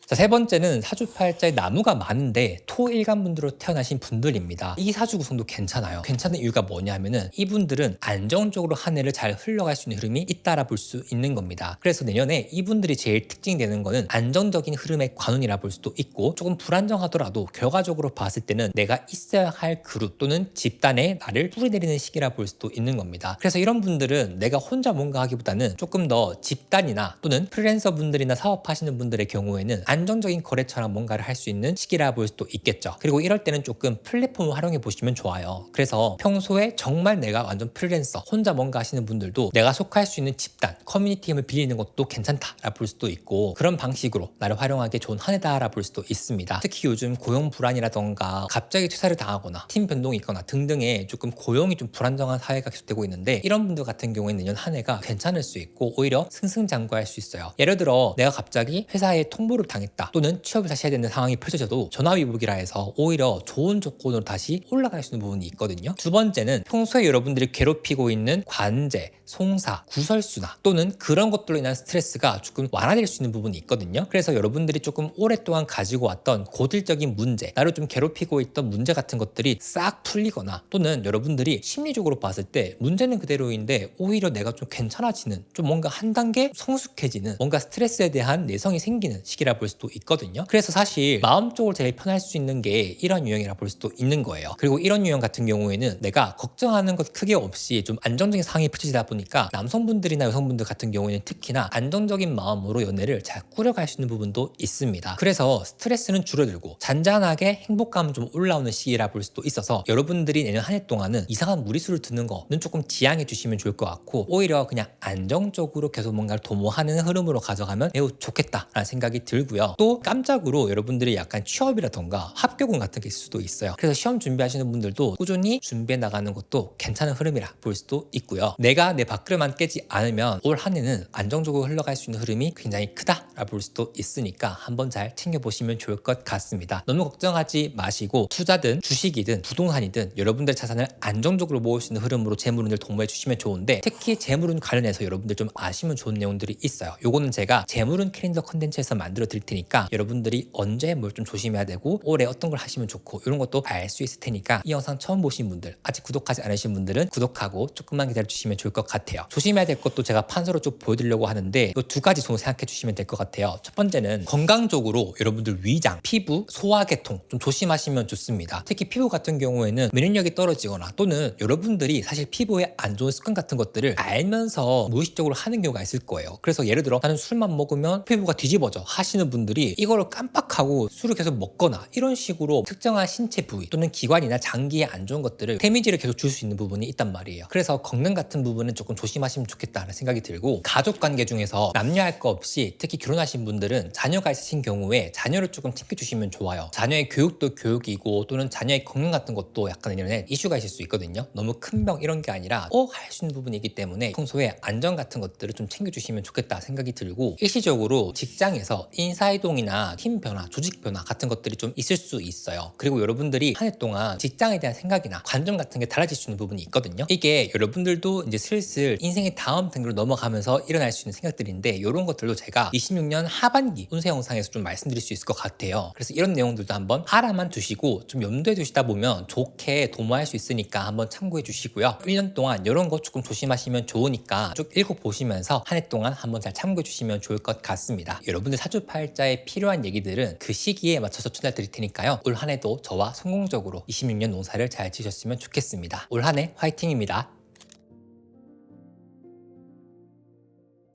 A: 자, 세 번째는 사주팔자에 나무가 많은데 토일간분들로 태어나신 분들입니다. 이 사주 구성도 괜찮아요. 괜찮은 이유가 뭐냐면은 이분들은 안정적으로 한 해를 잘 흘러갈 수 있는 흐름이 있다라 볼 수 있는 겁니다. 그래서 내년에 이분들이 제일 특징되는 거는 안정적인 흐름의 관운이라 볼 수도 있고, 조금 불안정하더라도 결과적으로 봤을 때는 내가 있어야 할 그룹 또는 집단에 나를 뿌리내리는 시기라 볼 수도 있는 겁니다. 그래서 이런 분들은 내가 혼자 뭔가 하기보다는 조금 더 집단이나 또는 프리랜서 분들이나 사업하시는 분들의 경우에는 안정적인 거래처랑 뭔가를 할 수 있는 시기라 볼 수도 있겠죠. 그리고 이럴 때는 조금 플랫폼을 활용해 보시면 좋아요. 그래서 평소에 정말 내가 완전 프리랜서 혼자 뭔가 하시는 분들도 내가 속할 수 있는 집단, 커뮤니티 힘을 빌리는 것도 괜찮다라 볼 수도 있고, 그런 방식으로 나를 활용하기 좋은 한 해다라 볼 수도 있습니다. 특히 요즘 고용 불안이라던가 갑자기 퇴사를 당하거나 팀 변동이 있거나 등등의 조금 고용이 좀 불안정한 사회가 계속되고 있는데, 이런 분들 같은 경우에는 내년 한 해가 괜찮을 수 있고 오히려 승승장구할 수 있어요. 예를 들어 내가 갑자기 회사에 통보를 당했다, 또는 취업을 다시 해야 되는 상황이 펼쳐져도 전화위복이라 해서 오히려 좋은 조건으로 다시 올라갈 수 있는 부분이 있거든요. 두 번째는 평소에 여러분들이 괴롭히고 있는 관제, 송사, 구설수나 또는 그런 것들로 인한 스트레스가 조금 완화될 수 있는 부분이 있거든요. 그래서 여러분들이 조금 오랫동안 가지고 왔던 고질적인 문제, 나를 좀 괴롭히고 있던 문제 같은 것들이 싹 풀리거나, 또는 여러분들이 심리적으로 봤을 때 문제는 그대로인데 오히려 내가 좀 괜찮아지는, 좀 뭔가 한 단계 성숙해지는, 뭔가 스트레스에 대한 내성이 생기는 시기라 볼 수도 있거든요. 그래서 사실 마음적으로 제일 편할 수 있는 게 이런 유형이라 볼 수도 있는 거예요. 그리고 이런 유형 같은 경우에는 내가 걱정하는 것 크게 없이 좀 안정적인 상황이 펼쳐지다 보니까 남성분들이나 여성분들 같은 경우에는 특히나 안정적인 마음으로 연애를 잘 꾸려갈 수 있는 부분도 있습니다. 그래서 스트레스는 줄어들고 잔잔하게 행복감은 좀 올라오는 시기라 볼 수도 있어서, 여러분들이 내년 한 해 동안은 이상한 무리수를 두는 거는 조금 지양해 주시면 좋을 것 같고, 오히려 그냥 안정적으로 계속 뭔가를 도모하는 흐름으로 가져가면 매우 좋겠다라는 생각이 들고요. 또 깜짝으로 여러분들이 약간 취업이라던가 합격운 같은 게 있을 수도 있어요. 그래서 시험 준비하시는 분들도 꾸준히 준비해 나가는 것도 괜찮은 흐름이라 볼 수도 있고요. 내가 내 밥그릇만 깨지 않으면 올 한 해는 안정적으로 흘러갈 수 있는 흐름이 굉장히 크다라 볼 수도 있으니까 한번 잘 챙겨보시면 좋을 것 같습니다. 너무 걱정하지 마시고 투자든 주식이든 부동산이든 여러분들 자산을 안정적으로 모을 수 있는 흐름으로 재물운을 도모해 주시면 좋은데, 특히 재물운 관련해서 여러분들 좀 아시면 좋은 내용들이 있어요. 요거는 제가 재물운 캘린더 컨텐츠에서 만들어 드릴 테니까 여러분들이 언제 뭘 좀 조심해야 되고 올해 어떤 걸 하시면 좋고 이런 것도 알 수 있을 테니까, 이 영상 처음 보신 분들, 아직 구독하지 않으신 분들은 구독하고 조금만 기다려 주시면 좋을 것 같아요. 조심해야 될 것도 제가 판서로 쭉 보여드리려고 하는데, 이 두 가지 정도 생각해 주시면 될 것 같아요. 첫 번째는 건강적으로 여러분들 위장, 피부, 소화계통 좀 조심하시면 좋습니다. 특히 피부 같은 경우에는 면역력이 떨어지거나, 또는 여러분들이 사실 피부에 안 좋은 습관 같은 것들을 알면서 무의식적으로 하는 경우가 있을 거예요. 그래서 예를 들어 나는 술만 먹으면 피부가 뒤집어져 하시는 분들이 이거를 깜빡하고 술을 계속 먹거나, 이런 식으로 특정한 신체 부위 또는 기관이나 장기에 안 좋은 것들을 데미지를 계속 줄 수 있는 부분이 있단 말이에요. 그래서 건강 같은 부분은 조금 조심하시면 좋겠다는 생각이 들고, 가족 관계 중에서 남녀할 거 없이 특히 결혼하신 분들은 자녀가 있으신 경우에 자녀를 조금 챙겨주시면 좋아요. 자녀의 교육도 교육이고, 또는 자녀의 건강 같은 것도 약간 이런 이슈가 있을 수 있거든요. 너무 큰 병 이런 게 아니라 꼭 할 수 있는 부분이기 때문에 평소에 안전 같은 것들을 좀 챙겨주시면 좋겠다 생각이 들고, 일시적으로 직장에서 인사이동이나 팀 변화, 조직 변화 같은 것들이 좀 있을 수 있어요. 그리고 여러분들이 한 해 동안 직장에 대한 생각이나 관점 같은 게 달라질 수 있는 부분이 있거든요. 이게 여러분들도 이제 슬슬 인생의 다음 단계로 넘어가면서 일어날 수 있는 생각들인데, 이런 것들도 제가 26년 하반기 운세 영상에서 좀 말씀드릴 수 있을 것 같아요. 그래서 이런 내용들도 한번 알아만 두시고 좀 염두에 두시다 보면 좋게 도모할 수 있으니까 한번 참고해 주시고요. 1년 동안 이런 거 조금 조심하시면 좋으니까 쭉 읽어보시면서 한 해 동안 한번 잘 참고해 주시면 좋을 것 같습니다. 여러분들 사주팔자에 필요한 얘기들은 그 시기에 맞춰서 전달 드릴 테니까요. 올 한 해도 저와 성공적으로 26년 농사를 잘 지셨으면 좋겠습니다. 올 한 해 화이팅입니다.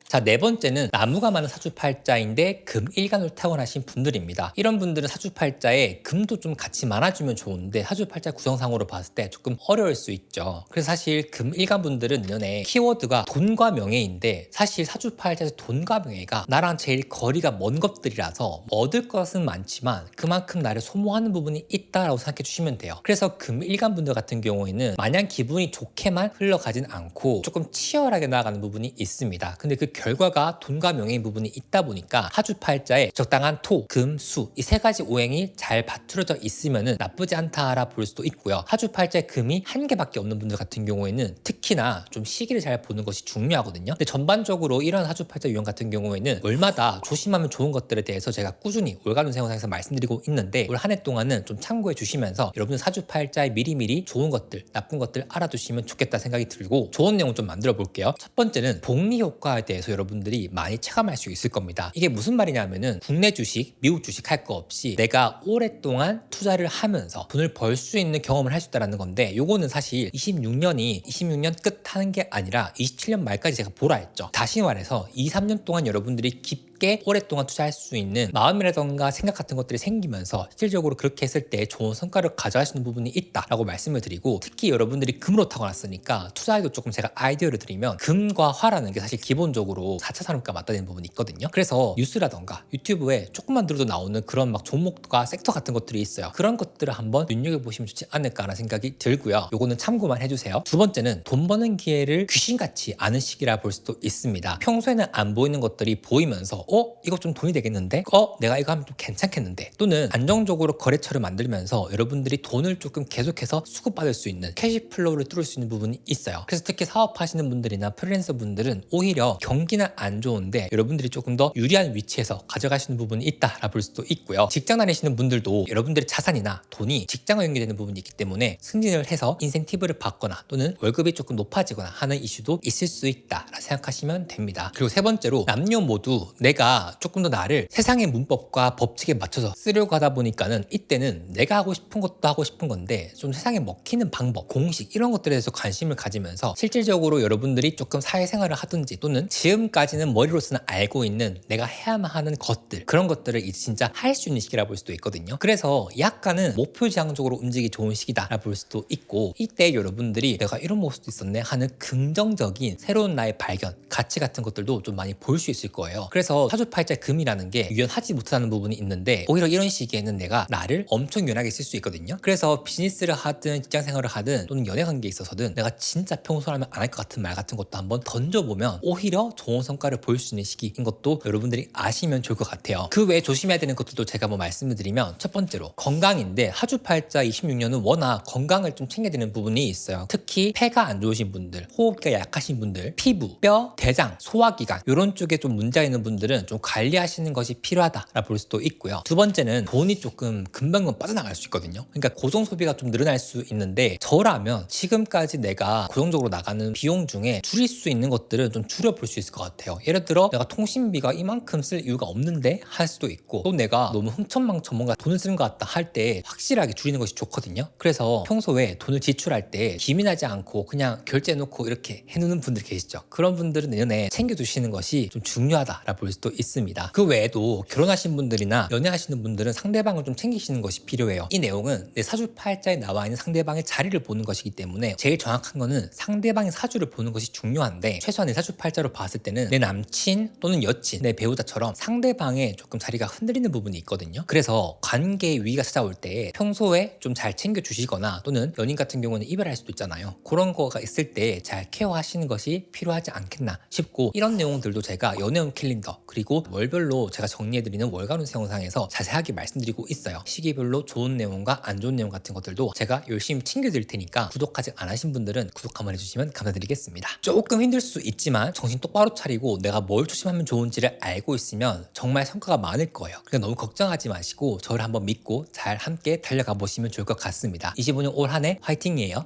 A: 자, 네 번째는 나무가 많은 사주팔자인데 금일간으로 태어나신 분들입니다. 이런 분들은 사주팔자에 금도 좀 같이 많아주면 좋은데 사주팔자 구성상으로 봤을 때 조금 어려울 수 있죠. 그래서 사실 금일간 분들은 내년에 키워드가 돈과 명예인데, 사실 사주팔자에서 돈과 명예가 나랑 제일 거리가 먼 것들이라서 얻을 것은 많지만 그만큼 나를 소모하는 부분이 있다라고 생각해 주시면 돼요. 그래서 금일간 분들 같은 경우에는 마냥 기분이 좋게만 흘러가진 않고 조금 치열하게 나아가는 부분이 있습니다. 근데 그 결과가 돈과 명예인 부분이 있다 보니까 사주팔자에 적당한 토, 금, 수 이 세 가지 오행이 잘 받들어져 있으면은 나쁘지 않다라 볼 수도 있고요. 사주팔자에 금이 한 개밖에 없는 분들 같은 경우에는 특히나 좀 시기를 잘 보는 것이 중요하거든요. 근데 전반적으로 이런 사주팔자 유형 같은 경우에는 월마다 조심하면 좋은 것들에 대해서 제가 꾸준히 올가는 세영상에서 말씀드리고 있는데, 올 한 해 동안은 좀 참고해 주시면서 여러분 사주팔자에 미리미리 좋은 것들, 나쁜 것들 알아두시면 좋겠다 생각이 들고, 좋은 내용 좀 만들어 볼게요. 첫 번째는 복리 효과에 대해서 여러분들이 많이 체감할 수 있을 겁니다. 이게 무슨 말이냐면은 국내 주식, 미국 주식 할 거 없이 내가 오랫동안 투자를 하면서 돈을 벌 수 있는 경험을 할 수 있다는 건데, 요거는 사실 26년 끝 하는 게 아니라 27년 말까지 제가 보라 했죠. 다시 말해서 2, 3년 동안 여러분들이 깊게 쉽게 오랫동안 투자할 수 있는 마음이라던가 생각 같은 것들이 생기면서 실질적으로 그렇게 했을 때 좋은 성과를 가져갈 수 있는 부분이 있다라고 말씀을 드리고, 특히 여러분들이 금으로 타고났으니까 투자에도 조금 제가 아이디어를 드리면, 금과 화라는 게 사실 기본적으로 4차 산업과 맞닿는 부분이 있거든요. 그래서 뉴스라던가 유튜브에 조금만 들어도 나오는 그런 막 종목과 섹터 같은 것들이 있어요. 그런 것들을 한번 눈여겨보시면 좋지 않을까라는 생각이 들고요. 요거는 참고만 해주세요. 두 번째는 돈 버는 기회를 귀신같이 아는 시기라 볼 수도 있습니다. 평소에는 안 보이는 것들이 보이면서 이거 좀 돈이 되겠는데? 내가 이거 하면 좀 괜찮겠는데? 또는 안정적으로 거래처를 만들면서 여러분들이 돈을 조금 계속해서 수급받을 수 있는 캐시플로우를 뚫을 수 있는 부분이 있어요. 그래서 특히 사업하시는 분들이나 프리랜서 분들은 오히려 경기는 안 좋은데 여러분들이 조금 더 유리한 위치에서 가져가시는 부분이 있다라 볼 수도 있고요. 직장 다니시는 분들도 여러분들의 자산이나 돈이 직장과 연계되는 부분이 있기 때문에 승진을 해서 인센티브를 받거나 또는 월급이 조금 높아지거나 하는 이슈도 있을 수 있다라 생각하시면 됩니다. 그리고 세 번째로, 남녀 모두 내가 조금 더 나를 세상의 문법과 법칙에 맞춰서 쓰려고 하다 보니까는 이때는 내가 하고 싶은 것도 하고 싶은 건데 좀 세상에 먹히는 방법, 공식 이런 것들에 대해서 관심을 가지면서 실질적으로 여러분들이 조금 사회생활을 하든지 또는 지금까지는 머리로서는 알고 있는 내가 해야만 하는 것들, 그런 것들을 이제 진짜 할 수 있는 시기라 볼 수도 있거든요. 그래서 약간은 목표지향적으로 움직이기 좋은 시기다라 볼 수도 있고, 이때 여러분들이 내가 이런 모습도 있었네 하는 긍정적인 새로운 나의 발견, 가치 같은 것들도 좀 많이 볼 수 있을 거예요. 그래서 사주팔자 금이라는 게 유연하지 못하는 부분이 있는데, 오히려 이런 시기에는 내가 나를 엄청 유연하게 쓸 수 있거든요. 그래서 비즈니스를 하든 직장생활을 하든 또는 연애관계에 있어서든 내가 진짜 평소라면 안 할 것 같은 말 같은 것도 한번 던져보면 오히려 좋은 성과를 보일 수 있는 시기인 것도 여러분들이 아시면 좋을 것 같아요. 그 외에 조심해야 되는 것들도 제가 뭐 말씀을 드리면, 첫 번째로 건강인데, 사주팔자 26년은 워낙 건강을 좀 챙겨야 되는 부분이 있어요. 특히 폐가 안 좋으신 분들, 호흡기가 약하신 분들, 피부, 뼈, 대장, 소화기관 이런 쪽에 좀 문제가 있는 분들은 좀 관리하시는 것이 필요하다라 볼 수도 있고요. 두 번째는 돈이 조금 금방 빠져나갈 수 있거든요. 그러니까 고정 소비가 좀 늘어날 수 있는데, 저라면 지금까지 내가 고정적으로 나가는 비용 중에 줄일 수 있는 것들은 좀 줄여볼 수 있을 것 같아요. 예를 들어 내가 통신비가 이만큼 쓸 이유가 없는데 할 수도 있고, 또 내가 너무 흥청망청 뭔가 돈을 쓰는 것 같다 할 때 확실하게 줄이는 것이 좋거든요. 그래서 평소에 돈을 지출할 때 기민하지 않고 그냥 결제해놓고 이렇게 해놓는 분들 계시죠. 그런 분들은 내년에 챙겨두시는 것이 좀 중요하다라 볼 수도 있습니다. 그 외에도 결혼하신 분들이나 연애하시는 분들은 상대방을 좀 챙기시는 것이 필요해요. 이 내용은 내 사주팔자에 나와 있는 상대방의 자리를 보는 것이기 때문에 제일 정확한 거는 상대방의 사주를 보는 것이 중요한데, 최소한 내 사주팔자로 봤을 때는 내 남친 또는 여친, 내 배우자처럼 상대방의 조금 자리가 흔들리는 부분이 있거든요. 그래서 관계의 위기가 찾아올 때 평소에 좀 잘 챙겨주시거나, 또는 연인 같은 경우는 이별할 수도 있잖아요. 그런 거가 있을 때 잘 케어하시는 것이 필요하지 않겠나 싶고, 이런 내용들도 제가 연애운 캘린더 그리고 월별로 제가 정리해드리는 월간 운세 영상에서 자세하게 말씀드리고 있어요. 시기별로 좋은 내용과 안 좋은 내용 같은 것들도 제가 열심히 챙겨드릴 테니까 구독 아직 안 하신 분들은 구독 한번 해주시면 감사드리겠습니다. 조금 힘들 수 있지만 정신 똑바로 차리고 내가 뭘 조심하면 좋은지를 알고 있으면 정말 성과가 많을 거예요. 그러니까 너무 걱정하지 마시고 저를 한번 믿고 잘 함께 달려가 보시면 좋을 것 같습니다. 25년 올 한 해 화이팅이에요.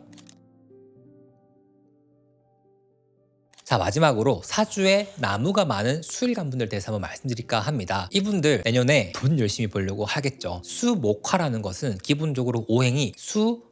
A: 자, 마지막으로 사주에 나무가 많은 수일간 분들 대해서 한번 말씀드릴까 합니다. 이분들 내년에 돈 열심히 벌려고 하겠죠. 수목화라는 것은 기본적으로 오행이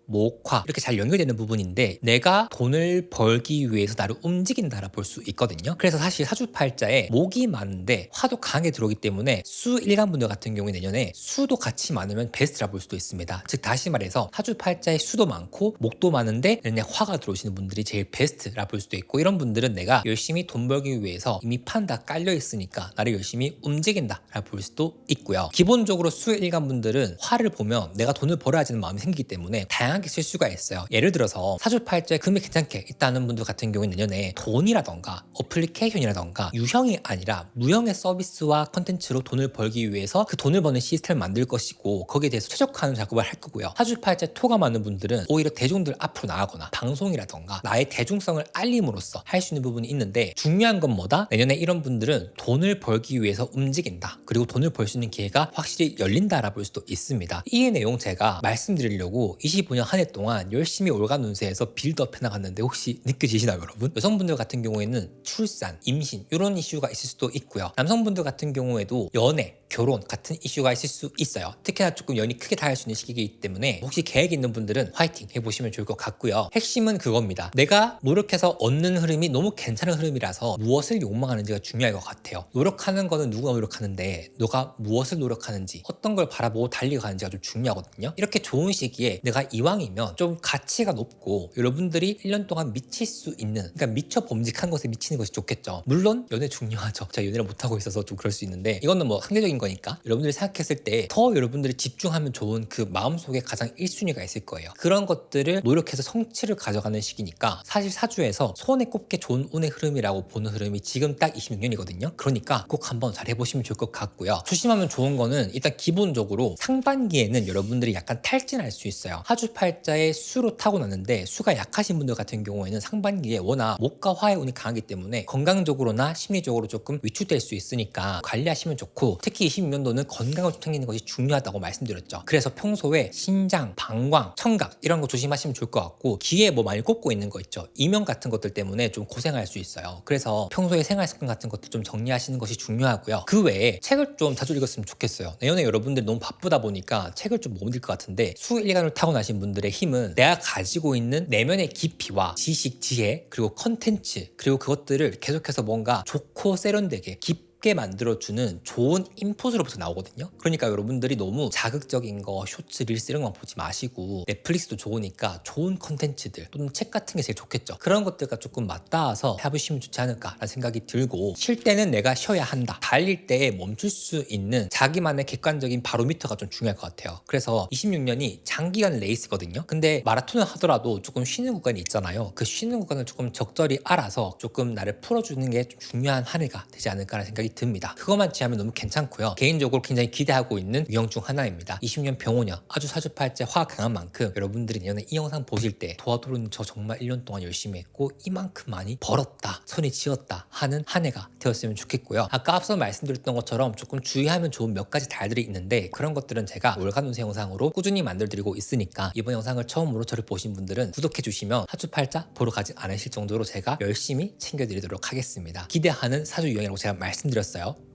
A: 목화 이렇게 잘 연결되는 부분인데, 내가 돈을 벌기 위해서 나를 움직인다라 볼 수 있거든요. 그래서 사실 사주팔자에 목이 많은데 화도 강하게 들어오기 때문에 수일간분들 같은 경우에 내년에 수도 같이 많으면 베스트라 볼 수도 있습니다. 즉 다시 말해서 사주팔자에 수도 많고 목도 많은데 내년에 화가 들어오시는 분들이 제일 베스트라 볼 수도 있고, 이런 분들은 내가 열심히 돈 벌기 위해서 이미 판 다 깔려 있으니까 나를 열심히 움직인다라 볼 수도 있고요. 기본적으로 수일간분들은 화를 보면 내가 돈을 벌어야지는 마음이 생기기 때문에 다양하게 쓸 수가 있어요. 예를 들어서 사주팔자에 금이 괜찮게 있다는 분들 같은 경우는 내년에 돈이라던가 어플리케이션이라던가 유형이 아니라 무형의 서비스와 컨텐츠로 돈을 벌기 위해서 그 돈을 버는 시스템을 만들 것이고, 거기에 대해서 최적화하는 작업을 할 거고요. 사주팔자에 토가 많은 분들은 오히려 대중들 앞으로 나가거나 방송이라던가 나의 대중성을 알림으로써 할 수 있는 부분이 있는데, 중요한 건 뭐다? 내년에 이런 분들은 돈을 벌기 위해서 움직인다. 그리고 돈을 벌 수 있는 기회가 확실히 열린다라 볼 수도 있습니다. 이 내용 제가 말씀드리려고 25년 한 해 동안 열심히 월간 운세에서 빌드업 해나갔는데 혹시 느껴지시나요, 여러분? 여성분들 같은 경우에는 출산, 임신 이런 이슈가 있을 수도 있고요. 남성분들 같은 경우에도 연애, 결혼 같은 이슈가 있을 수 있어요. 특히나 조금 연이 크게 닿을 수 있는 시기이기 때문에 혹시 계획 있는 분들은 화이팅 해보시면 좋을 것 같고요. 핵심은 그겁니다. 내가 노력해서 얻는 흐름이 너무 괜찮은 흐름이라서 무엇을 욕망하는지가 중요할 것 같아요. 노력하는 거는 누구나 노력하는데 너가 무엇을 노력하는지, 어떤 걸 바라보고 달려가는지가 좀 중요하거든요. 이렇게 좋은 시기에 내가 이왕이면 좀 가치가 높고 여러분들이 1년 동안 미칠 수 있는, 그러니까 미처 범직한 것에 미치는 것이 좋겠죠. 물론 연애 중요하죠. 제가 연애를 못하고 있어서 좀 그럴 수 있는데 이거는 뭐 상대적인 거니까 여러분들이 생각했을 때 더 여러분들이 집중하면 좋은 그 마음속에 가장 1순위가 있을 거예요. 그런 것들을 노력해서 성취를 가져가는 시기니까 사실 사주에서 손에 꼽게 좋은 운의 흐름이라고 보는 흐름이 지금 딱 26년이거든요. 그러니까 꼭 한번 잘 해보시면 좋을 것 같고요. 조심하면 좋은 거는 일단 기본적으로 상반기에는 여러분들이 약간 탈진할 수 있어요. 하주팔자에 수로 타고나는데 수가 약하신 분들 같은 경우에는 상반기에 워낙 목과 화의 운이 강하기 때문에 건강적으로나 심리적으로 조금 위축될 수 있으니까 관리하시면 좋고, 특히 26년도는 건강을 좀 챙기는 것이 중요하다고 말씀드렸죠. 그래서 평소에 신장, 방광, 청각 이런 거 조심하시면 좋을 것 같고, 귀에 뭐 많이 꽂고 있는 거 있죠. 이명 같은 것들 때문에 좀 고생할 수 있어요. 그래서 평소에 생활 습관 같은 것도 좀 정리하시는 것이 중요하고요. 그 외에 책을 좀 자주 읽었으면 좋겠어요. 내년에 여러분들이 너무 바쁘다 보니까 책을 좀 못 읽을 것 같은데, 수일간을 타고나신 분들의 힘은 내가 가지고 있는 내면의 깊이와 지식, 지혜, 그리고 컨텐츠, 그리고 그것들을 계속해서 뭔가 좋고 세련되게 깊게 만들어주는 좋은 인풋으로부터 나오거든요. 그러니까 여러분들이 너무 자극적인 거, 쇼츠, 릴스 이런 거 보지 마시고, 넷플릭스도 좋으니까 좋은 컨텐츠들 또는 책 같은 게 제일 좋겠죠. 그런 것들과 조금 맞닿아서 해보시면 좋지 않을까라는 생각이 들고, 쉴 때는 내가 쉬어야 한다, 달릴 때 멈출 수 있는 자기만의 객관적인 바로미터가 좀 중요할 것 같아요. 그래서 26년이 장기간 레이스거든요. 근데 마라톤을 하더라도 조금 쉬는 구간이 있잖아요. 그 쉬는 구간을 조금 적절히 알아서 조금 나를 풀어주는 게 좀 중요한 한 해가 되지 않을까라는 생각이 듭니다. 그것만 취하면 너무 괜찮고요. 개인적으로 굉장히 기대하고 있는 유형 중 하나입니다. 20년 병호년, 아주 사주팔자 화 강한 만큼 여러분들이 내년에 이 영상 보실 때 도와도는 저 정말 1년 동안 열심히 했고 이만큼 많이 벌었다, 선이 지었다 하는 한 해가 되었으면 좋겠고요. 아까 앞서 말씀드렸던 것처럼 조금 주의하면 좋은 몇 가지 달들이 있는데, 그런 것들은 제가 월간 운세 영상으로 꾸준히 만들어드리고 있으니까 이번 영상을 처음으로 저를 보신 분들은 구독해주시면 사주팔자 보러 가지 않으실 정도로 제가 열심히 챙겨드리도록 하겠습니다. 기대하는 사주 유형이라고 제가 말씀드렸어요.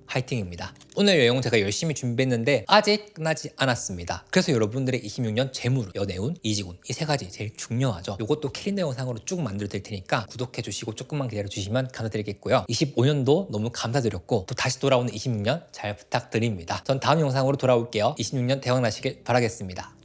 A: 화이팅입니다. 오늘 내용 제가 열심히 준비했는데 아직 끝나지 않았습니다. 그래서 여러분들의 26년 재물, 연애운, 이직운 이 세 가지 제일 중요하죠. 이것도 캘린더 영상으로 쭉 만들어 드릴 테니까 구독해 주시고 조금만 기다려 주시면 감사드리겠고요. 25년도 너무 감사드렸고 또 다시 돌아오는 26년 잘 부탁드립니다. 전 다음 영상으로 돌아올게요. 26년 대박 나시길 바라겠습니다.